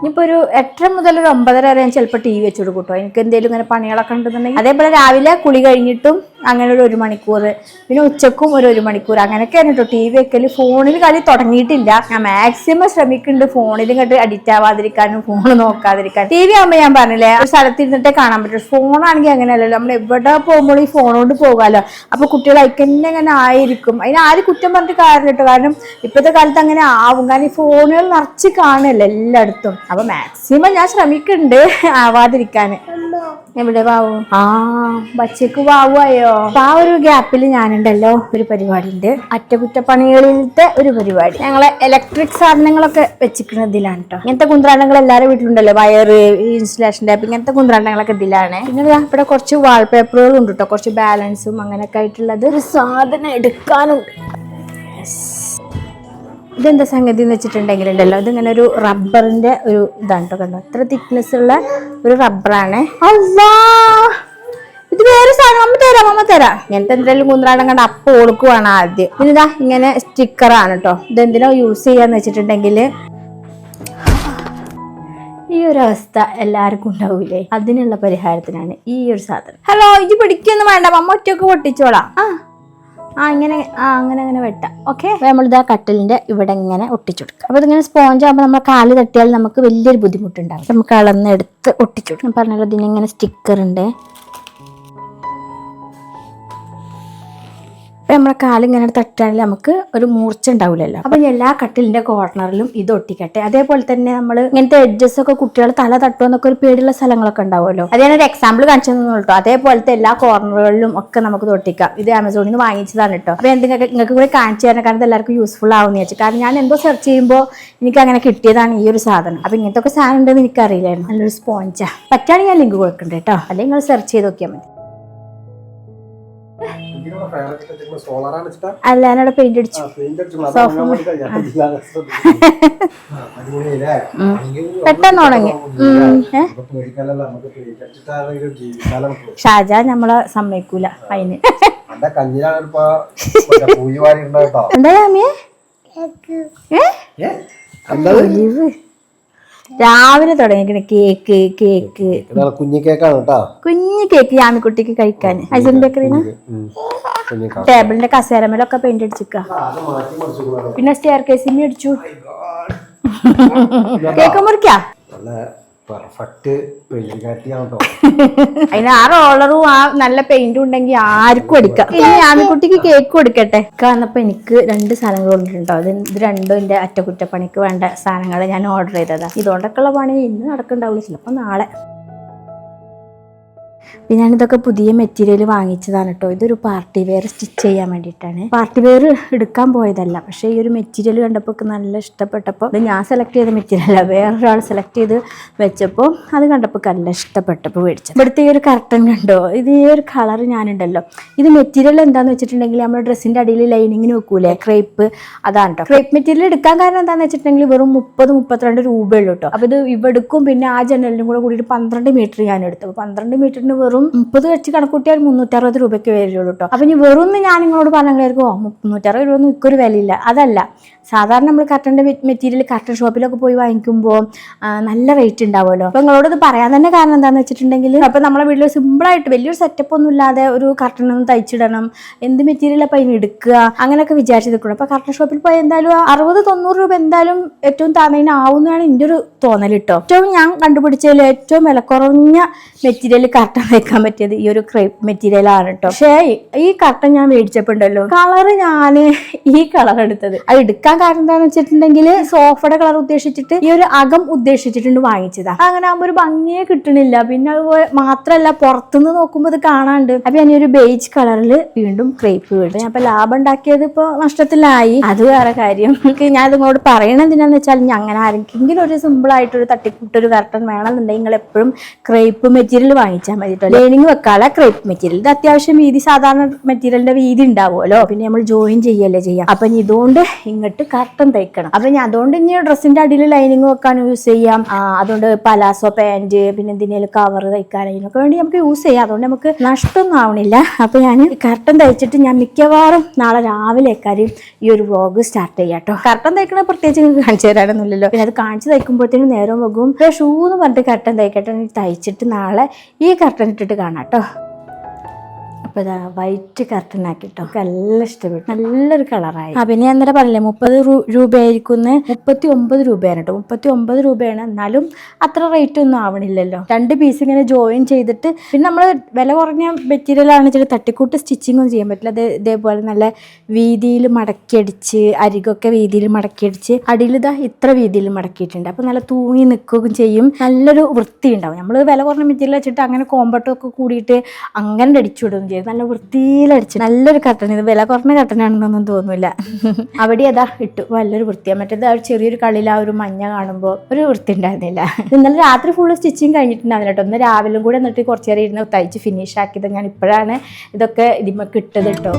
ഇനിയിപ്പോൾ ഒരു 8:30 മുതൽ ഒരു 9:30 വരെ ഞാൻ ചിലപ്പോൾ TV വെച്ച് കൊടുക്കും കേട്ടോ. എനിക്ക് എന്തെങ്കിലും ഇങ്ങനെ പണികളൊക്കെ ഉണ്ടെന്നുണ്ടെങ്കിൽ. അതേപോലെ രാവിലെ കുളി കഴിഞ്ഞിട്ടും അങ്ങനെ ഒരു 1 മണിക്കൂർ, പിന്നെ ഉച്ചക്കും ഒരു 1 മണിക്കൂർ, അങ്ങനെയൊക്കെയാണ് കേട്ടോ TV വെക്കൽ. ഫോണിൽ കളി തുടങ്ങിയിട്ടില്ല. ഞാൻ മാക്സിമം ശ്രമിക്കുന്നുണ്ട് ഫോണിൽ ഇങ്ങോട്ട് അഡിക്റ്റ് ആവാതിരിക്കാനും ഫോൺ നോക്കാതിരിക്കാനും. TV ആകുമ്പോൾ ഞാൻ പറഞ്ഞില്ലേ ഒരു സ്ഥലത്തിരുന്നിട്ടേ കാണാൻ പറ്റും. ഫോണാണെങ്കിൽ അങ്ങനെയല്ലല്ലോ, നമ്മൾ എവിടെ പോകുമ്പോൾ ഈ ഫോൺ കൊണ്ട് പോകാമല്ലോ. അപ്പോൾ കുട്ടികൾ അതിന് അങ്ങനെ ആയിരിക്കും. അതിന് ആരും കുറ്റം പറഞ്ഞിട്ട് കാര്യമില്ല കേട്ടോ, കാരണം ഇപ്പോഴത്തെ കാലത്ത് അങ്ങനെ ആവും. കാരണം ഈ ഫോണുകൾ നിറച്ച് കാണുമല്ലോ എല്ലായിടത്തും. അപ്പൊ മാക്സിമം ഞാൻ ശ്രമിക്കുന്നുണ്ട് ആവാതിരിക്കാൻ. എവിടെ വാവു? ആ ബച്ചക്ക് വാവുവായോ? അപ്പൊ ആ ഒരു ഗ്യാപ്പിൽ ഞാനുണ്ടല്ലോ ഒരു പരിപാടി ഉണ്ട്, അറ്റകുറ്റപ്പണികളിലത്തെ ഒരു പരിപാടി. ഞങ്ങളെ ഇലക്ട്രിക് സാധനങ്ങളൊക്കെ വെച്ചിരിക്കുന്നതിലാണ് കേട്ടോ. ഇങ്ങനത്തെ കുന്ത്രാണ്ടങ്ങൾ എല്ലാവരും വീട്ടിലുണ്ടല്ലോ, വയറ്, ഇൻസുലേഷൻ ടാപ്പ്, ഇങ്ങനത്തെ കുന്ത്രാണ്ടങ്ങളൊക്കെ ഇതിലാണ്. പിന്നെ ഇവിടെ കുറച്ച് വാൾപേപ്പറുകളും ഉണ്ട് കേട്ടോ, കുറച്ച് ബാലൻസും അങ്ങനെയൊക്കെ ആയിട്ടുള്ളത്. ഒരു സാധനം എടുക്കാനുണ്ട്. ഇതെന്താ സംഗതി എന്ന് വെച്ചിട്ടുണ്ടെങ്കിൽ ഉണ്ടല്ലോ, ഇതിങ്ങനെ ഒരു റബ്ബറിന്റെ ഒരു ഇതാണ് കേട്ടോ. കണ്ടോ, ഇത്ര തിക്നെസ് ഉള്ള ഒരു റബ്ബറാണ്. അല്ലാ, ഇത് വേറെ സാധനം. അമ്മ തരാം. ഇങ്ങനത്തെ എന്തെങ്കിലും കുന്ത്രാണ്ടം കണ്ട അപ്പൊ ഓൾക്കുവാണ് ആദ്യം. ഇതാ ഇങ്ങനെ സ്റ്റിക്കറാണ് കേട്ടോ. ഇതെന്തിനാ യൂസ് ചെയ്യാന്ന് വെച്ചിട്ടുണ്ടെങ്കിൽ ഈ ഒരു അവസ്ഥ എല്ലാവർക്കും ഉണ്ടാവൂലേ, അതിനുള്ള പരിഹാരത്തിനാണ് ഈ ഒരു സാധനം. ഹലോ, ഇത് പിടിക്കൊന്നും വേണ്ട, അമ്മ ഒറ്റക്ക് പൊട്ടിച്ചോളാം. അങ്ങനെ വെട്ടാം. ഓക്കെ, നമ്മളിതാ കട്ടിലിന്റെ ഇവിടെ ഇങ്ങനെ ഒട്ടിച്ചെടുക്കാം. അപ്പൊ ഇതിങ്ങനെ സ്പോഞ്ച് ആകുമ്പോൾ നമ്മുടെ കാല് തട്ടിയാൽ നമുക്ക് വലിയൊരു ബുദ്ധിമുട്ടുണ്ടാവും. നമുക്ക് അളന്നെടുത്ത് ഒട്ടിച്ചെടുക്കാം. പറഞ്ഞല്ലോ, ഇതിനിങ്ങനെ സ്റ്റിക്കർ ഉണ്ട്. അപ്പൊ നമ്മുടെ കാലിങ്ങനെ തട്ടുകയാണെങ്കിൽ നമുക്ക് ഒരു മൂർച്ച ഉണ്ടാവില്ലല്ലോ. അപ്പൊ എല്ലാ കട്ടിലിന്റെ കോർണറിലും ഇത് ഒട്ടിക്കട്ടെ. അതേപോലെ തന്നെ നമ്മൾ ഇങ്ങനത്തെ എഡ്ജസ് ഒക്കെ കുട്ടികൾ തല തട്ടുമെന്നൊക്കെ ഒരു പേടിയുള്ള സ്ഥലങ്ങളൊക്കെ ഉണ്ടാവുമല്ലോ. അത് ഞാനൊരു എക്സാമ്പിൾ കാണിച്ചു തന്നു കേട്ടോ. അതേപോലത്തെ എല്ലാ കോർണറുകളിലും ഒക്കെ നമുക്ക് ഒട്ടിക്കാം. ഇത് ആമസോണിൽ നിന്ന് വാങ്ങിച്ചതാണ് കേട്ടോ. അപ്പൊ എന്തെങ്കിലും നിങ്ങൾക്ക് കൂടെ കാണിച്ചു തരാൻ, കാരണം എല്ലാവർക്കും യൂസ്ഫുൾ ആവുമെന്ന് വെച്ചാൽ. കാരണം ഞാൻ എന്തോ സെർച്ച് ചെയ്യുമ്പോൾ എനിക്ക് അങ്ങനെ കിട്ടിയതാണ് ഈ ഒരു സാധനം. അപ്പൊ ഇങ്ങനത്തെ ഒക്കെ സാധനം ഉണ്ടെന്ന് എനിക്കറിയില്ലായിരുന്നു. നല്ലൊരു സ്പോഞ്ചാ. പറ്റുകയാണെങ്കിൽ ഞാൻ ലിങ്ക് കൊടുക്കണ്ടേ കേട്ടോ, അല്ലെങ്കിൽ നിങ്ങൾ സെർച്ച് ചെയ്ത് നോക്കിയാൽ മതി. അല്ല, ഞാനവിടെ പെയിന്റ് അടിച്ചു. പെട്ടെന്ന് ഉണങ്ങി. ഷാജാൻ നമ്മളെ സമ്മതിക്കൂല അതിന്. എന്താ യാമിയെ? രാവിലെ തുടങ്ങിക്കണ കേക്ക് കുഞ്ഞു കേക്കാണ് കേട്ടോ. കുഞ്ഞു കേക്ക് യാമിക്കുട്ടിക്ക് കഴിക്കാൻ. ഐസൻ ബേക്കറിന്ന് ടേബിളിന്റെ കസേരമേലൊക്കെ പെയിന്റ് അടിച്ചിക്ക. പിന്നെ സ്റ്റെയർ കേസിന് അടിച്ചു. കേക്ക് മുറിക്കാ അതിന് ആ റോളറും ആ നല്ല പെയിന്റും ഉണ്ടെങ്കിൽ ആർക്കും അടിക്കാം. ഇനി യാമിക്കുട്ടിക്ക് കേക്ക് കൊടുക്കട്ടെ. കാരണപ്പോ എനിക്ക് 2 സാധനങ്ങൾ കൊണ്ടിട്ടുണ്ടോ. ഇത് രണ്ടും എന്റെ അറ്റകുറ്റപ്പണിക്ക് വേണ്ട സാധനങ്ങൾ ഞാൻ ഓർഡർ ചെയ്തതാ. ഇതുകൊണ്ടൊക്കെയുള്ള പണി ഇന്ന് നടക്കണ്ടാവില്ല, ചിലപ്പോ നാളെ. പിന്നെ ഞാനിതൊക്കെ പുതിയ മെറ്റീരിയൽ വാങ്ങിച്ചതാണ് കേട്ടോ. ഇതൊരു പാർട്ടി വെയർ സ്റ്റിച്ച് ചെയ്യാൻ വേണ്ടിയിട്ടാണ്. പാർട്ടി വെയർ എടുക്കാൻ പോയതല്ല, പക്ഷേ ഈ ഒരു മെറ്റീരിയൽ കണ്ടപ്പോൾ നല്ല ഇഷ്ടപ്പെട്ടപ്പോൾ, ഇത് ഞാൻ സെലക്ട് ചെയ്ത മെറ്റീരിയൽ അല്ല, വേറൊരാൾ സെലക്ട് ചെയ്ത് വെച്ചപ്പോൾ അത് കണ്ടപ്പോൾ നല്ല ഇഷ്ടപ്പെട്ടപ്പോൾ മേടിച്ചത്. ഇവിടുത്തെ ഈ ഒരു കർട്ടൻ കണ്ടോ, ഇത് ഈ ഒരു കളർ ഞാനുണ്ടല്ലോ. ഇത് മെറ്റീരിയൽ എന്താണെന്ന് വെച്ചിട്ടുണ്ടെങ്കിൽ നമ്മുടെ ഡ്രസ്സിൻ്റെ അടിയിൽ ലൈനിങ്ങിന് വെക്കൂലേ, ക്രേപ്പ്, അതാണ് കേട്ടോ. ക്രേപ്പ് മെറ്റീരിയൽ എടുക്കാൻ കാരണം എന്താണെന്ന് വെച്ചിട്ടുണ്ടെങ്കിൽ വെറും 30-32 രൂപയുള്ളൂ കേട്ടോ. അപ്പോൾ ഇത് ഇവിടെ എടുക്കും. പിന്നെ ആ ജനലിനും കൂടെ കൂടിയിട്ട് 12 മീറ്റർ ഞാൻ എടുത്തു. 12 മീറ്ററിന് വെറും 30 വെച്ച് കണക്കൂട്ടിയാൽ 360 രൂപയ്ക്ക് വരുള്ളൂ കേട്ടോ. അപ്പൊ ഇനി വെറും ഞാൻ നിങ്ങളോട് പറഞ്ഞായിരിക്കും 360 രൂപ ഒന്നും ഇക്കൊരു വിലയില്ല. അതല്ല, സാധാരണ നമ്മൾ കർട്ടൻ്റെ മെറ്റീരിയൽ കർട്ടൻ ഷോപ്പിലൊക്കെ പോയി വാങ്ങിക്കുമ്പോൾ നല്ല റേറ്റ് ഉണ്ടാവുമല്ലോ. അപ്പൊ നിങ്ങളോട് ഇത് പറയാൻ തന്നെ കാരണം എന്താണെന്ന് വെച്ചിട്ടുണ്ടെങ്കിൽ, അപ്പൊ നമ്മളെ വീട്ടിൽ സിമ്പിളായിട്ട് വലിയൊരു സെറ്റപ്പ് ഒന്നും ഇല്ലാതെ ഒരു കർട്ടൻ ഒന്ന് തയ്ച്ചിടണം, എന്ത് മെറ്റീരിയൽ അപ്പം അതിന് എടുക്കുക, അങ്ങനെയൊക്കെ വിചാരിച്ച് നിൽക്കണം. അപ്പൊ കർട്ടൻ ഷോപ്പിൽ പോയി എന്തായാലും 60-90 രൂപ എന്തായാലും ഏറ്റവും താന്നതിനാവുന്നതാണ് എൻ്റെ ഒരു തോന്നൽ കേട്ടോ. ഏറ്റവും ഞാൻ കണ്ടുപിടിച്ചതിൽ ഏറ്റവും വില കുറഞ്ഞ മെറ്റീരിയൽ കർട്ടൻ വയ്ക്കാൻ പറ്റിയത് ഈ ഒരു ക്രേപ്പ് മെറ്റീരിയൽ ആണ് കേട്ടോ. പക്ഷേ ഈ കർട്ടൻ ഞാൻ മേടിച്ചപ്പോൾ ഉണ്ടല്ലോ, കളറ് ഞാൻ ഈ കളർ എടുത്തത്. അത് എടുക്കാൻ കാരണം എന്താണെന്ന് വെച്ചിട്ടുണ്ടെങ്കിൽ സോഫയുടെ കളർ ഉദ്ദേശിച്ചിട്ട് ഈ ഒരു അകം ഉദ്ദേശിച്ചിട്ടുണ്ട് വാങ്ങിച്ചതാ. അങ്ങനെ ആകുമ്പോൾ ഒരു ഭംഗിയെ കിട്ടണില്ല. പിന്നെ അതുപോലെ മാത്രമല്ല, പുറത്തുനിന്ന് നോക്കുമ്പോൾ ഇത് കാണാണ്ട്. അപ്പൊ ഞാൻ ഈ ഒരു ബേജ് കളറിൽ വീണ്ടും ക്രേപ്പ് വീണ്ടും ഞാൻ ഇപ്പൊ ലാഭം ഉണ്ടാക്കിയത് ഇപ്പൊ നഷ്ടത്തിലായി. അത് വേറെ കാര്യം. ഞാൻ ഇതോട് പറയണത് എന്തിനാന്ന് വെച്ചാൽ, അങ്ങനെ ആരെങ്കിലും ഒരു സിമ്പിൾ ആയിട്ടൊരു തട്ടിക്കൂട്ടൊരു കർട്ടൻ വേണമെന്നുണ്ടെങ്കിൽ നിങ്ങൾ എപ്പോഴും ക്രേപ്പ് മെറ്റീരിയൽ വാങ്ങിച്ചാൽ മതി കേട്ടോ. ലൈനിങ് വെക്കാനുള്ള ക്രേപ്പ് മെറ്റീരിയൽ. ഇത് അത്യാവശ്യം വീതി, സാധാരണ മെറ്റീരിയലിന്റെ വീതി ഉണ്ടാവുമല്ലോ. പിന്നെ നമ്മൾ ജോയിൻ ചെയ്യല്ലേ ചെയ്യാം. അപ്പൊ ഇതുകൊണ്ട് ഇങ്ങോട്ട് കർട്ടൻ തയ്ക്കണം. അപ്പൊ ഞാൻ അതുകൊണ്ട് ഇനി ഡ്രസ്സിന്റെ അടിയിൽ ലൈനിങ് വെക്കാൻ യൂസ് ചെയ്യാം. അതുകൊണ്ട് പലാസോ പാന്റ്, പിന്നെ എന്തിനേലും കവർ തയ്ക്കാൻ, അതിനൊക്കെ വേണ്ടി നമുക്ക് യൂസ് ചെയ്യാം. അതുകൊണ്ട് നമുക്ക് നഷ്ടമൊന്നും ആവണില്ല. അപ്പൊ ഞാൻ കർട്ടൻ തയ്ച്ചിട്ട് ഞാൻ മിക്കവാറും നാളെ രാവിലെ കാര്യം ഈ ഒരു വ്ലോഗ് സ്റ്റാർട്ട് ചെയ്യാം കേട്ടോ. കർട്ടൻ തയ്ക്കണ പ്രത്യേകിച്ച് നിങ്ങൾക്ക് കാണിച്ചു തരാനൊന്നുമില്ലല്ലോ. പിന്നെ അത് കാണിച്ച് തയ്ക്കുമ്പോഴത്തേനും നേരം പോകും. ഷൂ എന്ന് പറഞ്ഞിട്ട് കർട്ടൻ തയ്ക്കട്ടെ, തയ്ച്ചിട്ട് നാളെ ഈ കർട്ടൻ ഇട്ടിട്ട് കാണാം കേട്ടോ. അപ്പൊ ഇതാ വൈറ്റ് കർട്ടൻ ആക്കിട്ടോ, നല്ല ഇഷ്ടപ്പെട്ടു, നല്ലൊരു കളറായി. പിന്നെ ഞാൻ ഇന്നലെ പറഞ്ഞില്ലേ 30 രൂപയായിരിക്കും, 39 രൂപയാണ് കേട്ടോ. 39 രൂപയാണ്, എന്നാലും അത്ര റേറ്റ് ഒന്നും ആവണില്ലല്ലോ. 2 പീസ് ഇങ്ങനെ ജോയിൻ ചെയ്തിട്ട്, പിന്നെ നമ്മൾ വില കുറഞ്ഞ മെറ്റീരിയൽ ആണ് വെച്ചാൽ തട്ടിക്കൂട്ട് സ്റ്റിച്ചിങ് ഒന്നും ചെയ്യാൻ പറ്റില്ല. ഇതേപോലെ നല്ല വീതിയിൽ മടക്കിയടിച്ച്, അരികൊക്കെ വീതിയിൽ മടക്കിയടിച്ച്, അടിയിൽ ഇതാ ഇത്ര വീതിയിൽ മടക്കിയിട്ടുണ്ട്. അപ്പൊ നല്ല തൂങ്ങി നിൽക്കുകയും ചെയ്യും, നല്ലൊരു വൃത്തി ഉണ്ടാവും. നമ്മൾ വില കുറഞ്ഞ മെറ്റീരിയൽ വെച്ചിട്ട് അങ്ങനെ കോമ്പട്ടൊക്കെ കൂടിയിട്ട് അങ്ങനെ അടിച്ചു വിടുകയും ചെയ്യും. നല്ല വൃത്തിയിലടിച്ച് നല്ലൊരു കർട്ടൻ. ഇത് വില കുറഞ്ഞ കർട്ടനാണെന്നൊന്നും തോന്നില്ല. അവിടെ അതാ ഇട്ടു, നല്ലൊരു വൃത്തിയാണ്. മറ്റേത് ആ ചെറിയൊരു കളിയിൽ ആ ഒരു മഞ്ഞ കാണുമ്പോൾ ഒരു വൃത്തി ഉണ്ടായിരുന്നില്ല. ഇന്നലെ രാത്രി ഫുള്ള് സ്റ്റിച്ചിങ് കഴിഞ്ഞിട്ടുണ്ടാവില്ല കേട്ടോ. ഒന്ന് രാവിലും കൂടെ എന്നിട്ട് കുറച്ച് നേരം ഇരുന്ന് തയ്ച്ച് ഫിനിഷ് ആക്കിയത്. ഞാൻ ഇപ്പോഴാണ് ഇതൊക്കെ ഇതിമൊക്കെ ഇട്ടത് കേട്ടോ.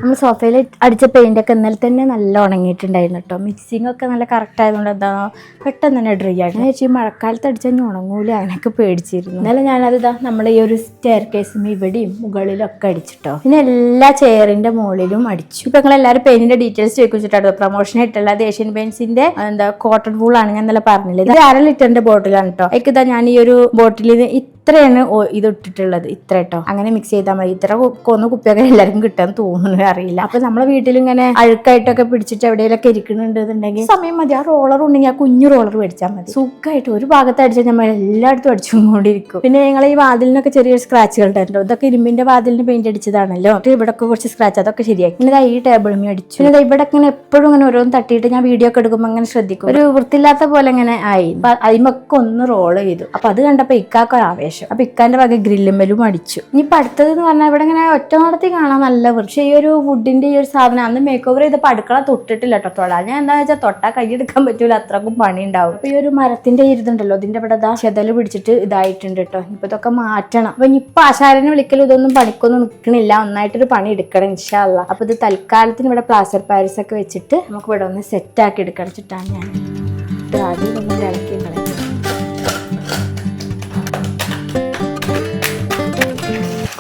നമ്മൾ സോഫയിൽ അടിച്ച പെയിൻ്റൊക്കെ ഇന്നലെ തന്നെ നല്ല ഉണങ്ങിയിട്ടുണ്ടായിരുന്നു കേട്ടോ. മിക്സിംഗ് ഒക്കെ നല്ല കറക്റ്റ് ആയതുകൊണ്ട് എന്താ പെട്ടെന്ന് തന്നെ ഡ്രൈ ആയിട്ട്. ഞാൻ വെച്ചാൽ മഴക്കാലത്ത് അടിച്ചാൽ ഉണങ്ങൂല, അതിനൊക്കെ പേടിച്ചിരുന്നു. എന്നാലും ഞാനത് നമ്മൾ ഈ ഒരു സ്റ്റെയർ കേസും ഇവിടെയും മുകളിലൊക്കെ അടിച്ചിട്ടോ. പിന്നെ എല്ലാ ചെയറിന്റെ മുകളിലും അടിച്ചു. ഇപ്പൊ നിങ്ങൾ എല്ലാവരും പെയിന്റിന്റെ ഡീറ്റെയിൽസ് ചോദിച്ചിട്ടോ. പ്രൊമോഷൻ ആയിട്ടുള്ള ഏഷ്യൻ പെയിന്റ്സിന്റെ കോട്ടൺ വൂളാണ് ഞാൻ ഇന്നലെ പറഞ്ഞില്ല. ഇത് 1/2 ലിറ്ററിന്റെ ബോട്ടിലാണ് കേട്ടോ. എനിക്കിതാ ഞാൻ ഈ ഒരു ബോട്ടിലിന് ഇത്രയാണ് ഇത് ഇട്ടിട്ടുള്ളത്, ഇത്ര കേട്ടോ. അങ്ങനെ മിക്സ് ചെയ്താൽ മതി. ഇത്ര കൊന്നു കുപ്പിയൊക്കെ എല്ലാവർക്കും കിട്ടാൻ തോന്നുന്നു, അറിയില്ല. അപ്പൊ നമ്മളെ വീട്ടിലിങ്ങനെ അഴുക്കായിട്ടൊക്കെ പിടിച്ചിട്ട് എവിടെയെങ്കിലൊക്കെ ഇരിക്കുന്നുണ്ടെന്നുണ്ടെങ്കിൽ സമയം മതി, ആ റോളർ ഉണ്ടെങ്കിൽ ആ കുഞ്ഞു റോളർ മേടിച്ചാൽ മതി. സുഖമായിട്ട് ഒരു ഭാഗത്ത് അടിച്ചാൽ നമ്മൾ എല്ലായിടത്തും അടിച്ചുകൊണ്ടിരിക്കും. പിന്നെ ഞങ്ങൾ ഈ വാതിലിനൊക്കെ ചെറിയൊരു സ്ക്രാച്ചുകൾ ഉണ്ടായിരുന്നു. ഇതൊക്കെ ഇരുമ്പിന്റെ വാതിലിന് പെയിന്റ് അടിച്ചതാണല്ലോ. ഇവിടെ ഒക്കെ കുറച്ച് സ്ക്രാച്ച്, അതൊക്കെ ശരിയാക്കി. പിന്നെ ഈ ടേബിളിൽ അടിച്ചു. പിന്നെ ഇവിടെ ഇങ്ങനെ എപ്പോഴും ഇങ്ങനെ ഓരോന്ന് തട്ടിയിട്ട് ഞാൻ വീഡിയോ ഒക്കെ എടുക്കുമ്പോൾ അങ്ങനെ ശ്രദ്ധിക്കും. ഒരു വൃത്തിയില്ലാത്ത പോലെ ഇങ്ങനെ ആയി. അതിമൊക്കെ ഒന്ന് റോൾ ചെയ്തു. അപ്പൊ അത് കണ്ടപ്പോ ഇക്കാക്കൊരു ആവേശം. അപ്പൊ ഇക്കാന്റെ വക ഗ്രില്ലുമ്മലും അടിച്ചു. ഇനിയിപ്പൊ അടുത്തത് എന്ന് പറഞ്ഞാൽ ഇവിടെ ഇങ്ങനെ ഒറ്റ നടത്തി കാണാൻ നല്ല വൃക്ഷ. ഈ ഒരു വുഡിന്റെ ഈ ഒരു സാധനം അന്ന് മേക്ക് ഓവർ ചെയ്തപ്പോൾ അടുക്കള തൊട്ടിട്ടില്ല കേട്ടോ. തൊടാൻ ഞാൻ എന്താ വെച്ചാൽ തൊട്ടാ കൈയെടുക്കാൻ പറ്റൂല, അത്രക്കും പണി ഉണ്ടാവും. അപ്പൊ ഈ ഒരു മരത്തിന്റെ ഇരുതുണ്ടല്ലോ, ഇതിന്റെ ഇവിടെ ചെതല് പിടിച്ചിട്ട് ഇതായിട്ടുണ്ട് കേട്ടോ. ഇപ്പൊ ഇതൊക്കെ മാറ്റണം. അപ്പൊ ഇനിയിപ്പൊ ആശാരനെ വിളിക്കലും ഇതൊന്നും പണിക്കൊന്നും നിൽക്കണില്ല, ഒന്നായിട്ടൊരു പണി എടുക്കണം ഇൻഷാ അല്ലാഹ്. അപ്പൊ ഇത് തൽക്കാലത്തിന് ഇവിടെ പ്ലാസ്റ്റർ പാരീസ് ഒക്കെ വെച്ചിട്ട് നമുക്ക് ഇവിടെ ഒന്ന് സെറ്റ് ആക്കി എടുക്കണം വെച്ചിട്ടാണ് ഞാൻ ആദ്യം ഒന്ന് ഇളക്കി കളയും.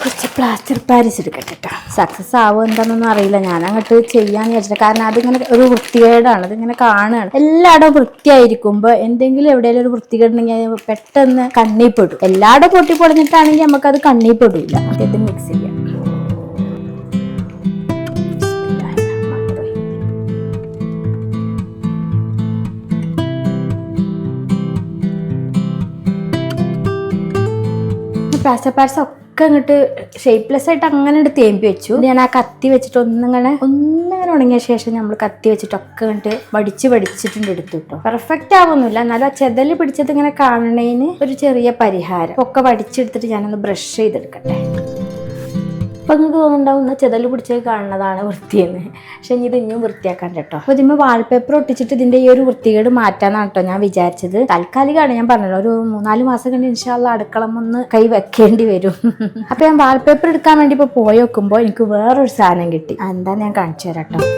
കുറച്ച് പ്ലാസ്റ്റർ പാരീസ് എടുക്കട്ടെ കേട്ടോ. സക്സസ് ആവുമോ എന്താണെന്നൊന്നും അറിയില്ല. ഞാൻ അങ്ങോട്ട് ചെയ്യാന്ന് വിചാരിച്ചിട്ട്, കാരണം അതിങ്ങനെ ഒരു വൃത്തികേടാണ്, അതിങ്ങനെ കാണുകയാണ്. എല്ലായിടവും വൃത്തിയായിരിക്കുമ്പോൾ എന്തെങ്കിലും എവിടെയെങ്കിലും ഒരു വൃത്തികേടുണ്ടെങ്കിൽ പെട്ടെന്ന് കണ്ണിപ്പെടും. എല്ലായിടവും പൊട്ടി പൊളിഞ്ഞിട്ടാണെങ്കിൽ നമുക്കത് കണ്ണിപ്പെടില്ല. ഇത് മിക്സ് ചെയ്യാം. പ്ലാസ്റ്റർ പാരീസ് ഒക്കെ അങ്ങോട്ട് ഷേപ്പ്ലെസ് ആയിട്ട് അങ്ങനെ തേമ്പി വെച്ചു. ഞാൻ ആ കത്തി വെച്ചിട്ട് ഒന്നിങ്ങനെ ഉണങ്ങിയ ശേഷം നമ്മൾ കത്തി വെച്ചിട്ടൊക്കെ അങ്ങോട്ട് വടിച്ചിട്ടുണ്ട് എടുത്തു കേട്ടോ. പെർഫെക്റ്റ് ആവുന്നില്ല, എന്നാലും ആ ചെതല് പിടിച്ചത് ഇങ്ങനെ കാണണേന് ഒരു ചെറിയ പരിഹാരം. ഒക്കെ വടിച്ചെടുത്തിട്ട് ഞാനൊന്ന് ബ്രഷ് ചെയ്തെടുക്കട്ടെ. അപ്പൊ നിങ്ങൾക്ക് തോന്നുന്നുണ്ടാവും ചെതല് പിടിച്ച് കാണുന്നതാണ് വൃത്തിയെന്ന്. പക്ഷെ ഇത് ഇനിയും വൃത്തിയാക്കാൻ കേട്ടോ. അപ്പൊ ഇതിന്മേൽ വാൾപേപ്പർ ഒട്ടിച്ചിട്ട് ഇതിന്റെ ഈ ഒരു വൃത്തികേട് മാറ്റാന്നാണ് കേട്ടോ ഞാൻ വിചാരിച്ചത്. താൽക്കാലികമാണ്, ഞാൻ പറഞ്ഞല്ലോ. ഒരു 3-4 മാസം കഴിഞ്ഞ് ഇൻഷാ അല്ലാഹ് അടുക്കളം ഒന്ന് കൈ വെക്കേണ്ടി വരും. അപ്പൊ ഞാൻ വാൾപേപ്പർ എടുക്കാൻ വേണ്ടി ഇപ്പൊ പോയി നോക്കുമ്പോ എനിക്ക് വേറൊരു സാധനം കിട്ടി. എന്താ ഞാൻ കാണിച്ചു തരാം കേട്ടോ.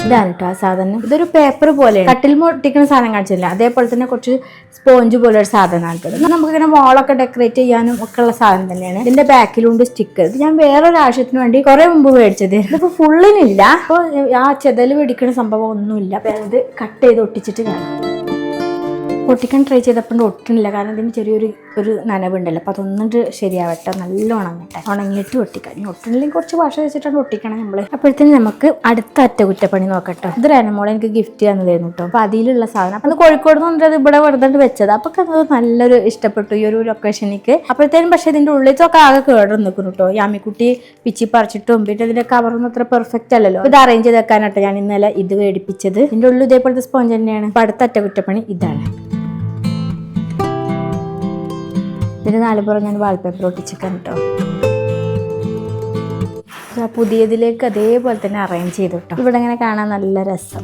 ഇതാണ് കേട്ടോ ആ സാധനം. ഇതൊരു പേപ്പർ പോലെയാണ്, കട്ടിൽ ഒട്ടിക്കുന്ന സാധനം കാണിച്ചില്ല. അതേപോലെ തന്നെ കുറച്ച് സ്പോഞ്ച് പോലെ ഒരു സാധനമാണ് കേട്ടോ. നമുക്കിങ്ങനെ വാളൊക്കെ ഡെക്കറേറ്റ് ചെയ്യാനും ഒക്കെ ഉള്ള സാധനം തന്നെയാണ്. ഇതിന്റെ ബാക്കിലുണ്ട് സ്റ്റിക്കർ. ഇത് ഞാൻ വേറൊരു ആവശ്യത്തിന് വേണ്ടി കുറെ മുമ്പ് മേടിച്ചത്. ഇതിപ്പോ ഫുള്ളിനില്ല. അപ്പൊ ആ ചെതല് പിടിക്കുന്ന സംഭവം ഒന്നുമില്ല. അപ്പൊ ഇത് കട്ട് ചെയ്ത് ഒട്ടിച്ചിട്ട് കാണാം. ഒട്ടിക്കാൻ ട്രൈ ചെയ്തപ്പോൾ ഒട്ടണില്ല, കാരണം ഇതിന് ചെറിയൊരു നനവുണ്ടല്ലോ. അപ്പോൾ അതൊന്നിട്ട് ശരിയാവട്ടെ, നല്ല ഉണങ്ങട്ടെ, ഉണങ്ങിയിട്ട് ഒട്ടിക്കാം. ഇനി ഒട്ടണില്ലെങ്കിൽ കുറച്ച് ഭാഷ വെച്ചിട്ടാണ് ഒട്ടിക്കണം നമ്മൾ. അപ്പോഴത്തേനും നമുക്ക് അടുത്ത അറ്റകുറ്റപ്പണി നോക്കട്ടോ. ഇത് രനമോളെ എനിക്ക് ഗിഫ്റ്റ് തന്നതായിരുന്നു കേട്ടോ. അപ്പോൾ അതിലുള്ള സാധനം അപ്പോൾ കോഴിക്കോട് നിന്ന് ഇവിടെ വെറുതെ വെച്ചത്. അപ്പോൾ അത് നല്ലൊരു ഇഷ്ടപ്പെട്ടു ഈ ഒരു ലൊക്കേഷനിക്ക്. അപ്പോഴത്തേനും പക്ഷേ ഇതിൻ്റെ ഉള്ളിലൊക്കെ ആകെ കേട് നിൽക്കുന്നു കേട്ടോ. യാമിക്കുട്ടി പിച്ചി പറിച്ചിട്ടും പിന്നെ ഇതിൻ്റെ കവറൊന്നും അത്ര പെർഫെക്റ്റ് അല്ലല്ലോ. ഇത് അറേഞ്ച് ചെയ്ത് വെക്കാനാട്ടോ ഞാൻ ഇന്നലെ ഇത് മേടിപ്പിച്ചത്. ഇതിൻ്റെ ഉള്ളിൽ ഇതേപോലത്തെ സ്പോഞ്ച് തന്നെയാണ്. അപ്പോൾ അടുത്ത അറ്റകുറ്റപ്പണി ഇതാണ്. ഇതിന് 4 പുറം ഞാൻ വാൾപേപ്പർ ഒട്ടിച്ചിരിക്കാൻ കേട്ടോ. പുതിയതിലേക്ക് അതേപോലെ തന്നെ അറേഞ്ച് ചെയ്തു കേട്ടോ. ഇവിടെ ഇങ്ങനെ കാണാൻ നല്ല രസം.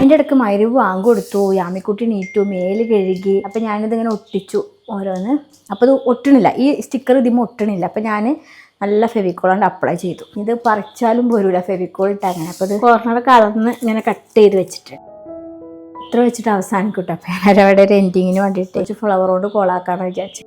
അതിൻ്റെ ഇടയ്ക്ക് മരുവ് വാങ്ങി കൊടുത്തു, യാമിക്കുട്ടി നീറ്റു, മേല് കഴുകി. അപ്പം ഞാനിതിങ്ങനെ ഒട്ടിച്ചു ഓരോന്ന്. അപ്പോൾ ഇത് ഒട്ടണില്ല, ഈ സ്റ്റിക്കർ ഇതിമ്മ ഒട്ടണില്ല. അപ്പം ഞാൻ നല്ല ഫെവിക്കോൾ കൊണ്ട് അപ്ലൈ ചെയ്തു. ഇത് പറിച്ചാലും പോരൂല ഫെവിക്കോൾ ഇട്ട് അങ്ങനെ. അപ്പോൾ ഇത് കോർണറൊക്കെ അളന്ന് ഇങ്ങനെ കട്ട് ചെയ്ത് വെച്ചിട്ട് ഇത്ര വെച്ചിട്ട് അവസാനിക്കും കേട്ടോ. അപ്പം ഞാൻ അവിടെ ഒരു എൻഡിങ്ങിന് വേണ്ടിയിട്ട് കുറച്ച് ഫ്ലവർ കൊണ്ട് കോളാക്കാമെന്ന് വിചാരിച്ചു.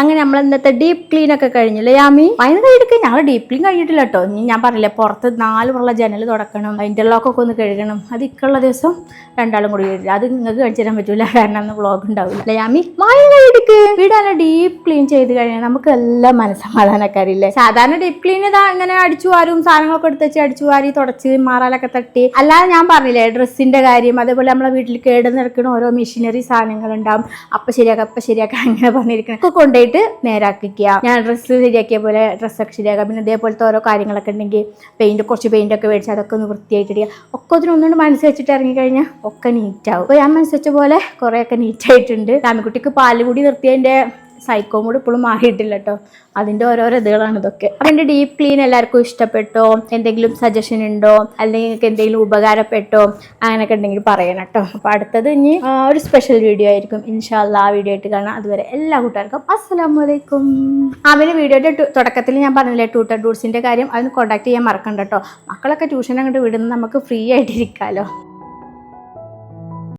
അങ്ങനെ നമ്മൾ ഇന്നത്തെ ഡീപ്പ് ക്ലീൻ ഒക്കെ കഴിഞ്ഞില്ലേ യാമി? അതിന് കഴിഞ്ഞിട്ട് ഞങ്ങൾ ഡീപ്പ് ക്ലീൻ കഴിഞ്ഞിട്ടില്ല കേട്ടോ. ഇനി ഞാൻ പറഞ്ഞില്ലേ പുറത്ത് 4 ഉള്ള ജനൽ തുടക്കണം, ഇന്റർലോക്കൊക്കെ ഒന്ന് കഴുകണം. അത് ഇക്കുള്ള ദിവസം രണ്ടാളും കൂടി കഴിയില്ല. അത് നിങ്ങൾക്ക് കാണിച്ചു തരാൻ പറ്റൂല, കാരണം അന്ന് വ്ളോഗ് ഉണ്ടാവില്ല അല്ലേ യാമി? കഴിഞ്ഞിട്ട് വീടാണ് ഡീപ്പ് ക്ലീൻ ചെയ്ത് കഴിഞ്ഞാൽ നമുക്ക് എല്ലാം മനസ്സമാധാനക്കാരില്ലേ. സാധാരണ ഡീപ്പ് ക്ലീൻ ഇതാ ഇങ്ങനെ അടിച്ചു വാരും, സാധനങ്ങളൊക്കെ എടുത്ത് വെച്ച് അടിച്ചു വാരി തുടച്ച് മാറാലൊക്കെ തട്ടി. അല്ലാതെ ഞാൻ പറഞ്ഞില്ലേ ഡ്രസ്സിന്റെ കാര്യം, അതേപോലെ നമ്മളെ വീട്ടിൽ കേട് നിൽക്കുന്ന ഓരോ മെഷീനറി സാധനങ്ങൾ ഉണ്ടാവും. അപ്പൊ ശരിയാക്കാം അങ്ങനെ പറഞ്ഞിരിക്കണം. ഒക്കെ കൊണ്ടുപോയിട്ട് നേരാക്കിക്കുക. ഞാൻ ഡ്രസ്സ് ശരിയാക്കിയ പോലെ ഡ്രസ്സൊക്കെ ശരിയാക്കുക. പിന്നെ ഇതേപോലത്തെ ഓരോ കാര്യങ്ങളൊക്കെ ഉണ്ടെങ്കിൽ കുറച്ച് പെയിന്റ് ഒക്കെ മേടിച്ച് അതൊക്കെ ഒന്ന് വൃത്തിയായിട്ടിടുക. ഒക്കെ ഒന്നുകൊണ്ട് മനസ്സ് വെച്ചിട്ട് ഇറങ്ങിക്കഴിഞ്ഞാൽ ഒക്കെ നീറ്റാവും. അപ്പോൾ ഞാൻ മനസ്സ് വെച്ച പോലെ കുറേയൊക്കെ നീറ്റായിട്ടുണ്ട്. യാമിക്കുട്ടിക്ക് പാലുകൂടി നിർത്തിയതിൻ്റെ സൈക്കോ മൂഡ് ഇപ്പോഴും മാറിയിട്ടില്ല കേട്ടോ. അതിൻ്റെ ഓരോരോ ഇതുകളാണ് ഇതൊക്കെ. അപ്പം എൻ്റെ ഡീപ്പ് ക്ലീൻ എല്ലാവർക്കും ഇഷ്ടപ്പെട്ടോ? എന്തെങ്കിലും സജഷൻ ഉണ്ടോ, അല്ലെങ്കിൽ നിങ്ങൾക്ക് എന്തെങ്കിലും ഉപകാരപ്പെട്ടോ, അങ്ങനെയൊക്കെ ഉണ്ടെങ്കിൽ പറയണം കേട്ടോ. അപ്പോൾ അടുത്തത് ഇനി ഒരു സ്പെഷ്യൽ വീഡിയോ ആയിരിക്കും ഇൻഷാ അല്ലാഹ്. ആ വീഡിയോ ആയിട്ട് കാണാം. അതുവരെ എല്ലാ കൂട്ടുകാർക്കും അസ്സലാമലൈക്കും. അവൻ്റെ വീഡിയോയുടെ തുടക്കത്തിൽ ഞാൻ പറഞ്ഞില്ലേ ട്യൂട്ടർ ടൂൾസിൻ്റെ കാര്യം, അതിന് കോൺടാക്ട് ചെയ്യാൻ മറക്കണ്ട കേട്ടോ. മക്കളൊക്കെ ട്യൂഷൻ അങ്ങോട്ട് വിടുന്നത് നമുക്ക് ഫ്രീ ആയിട്ടിരിക്കാമല്ലോ.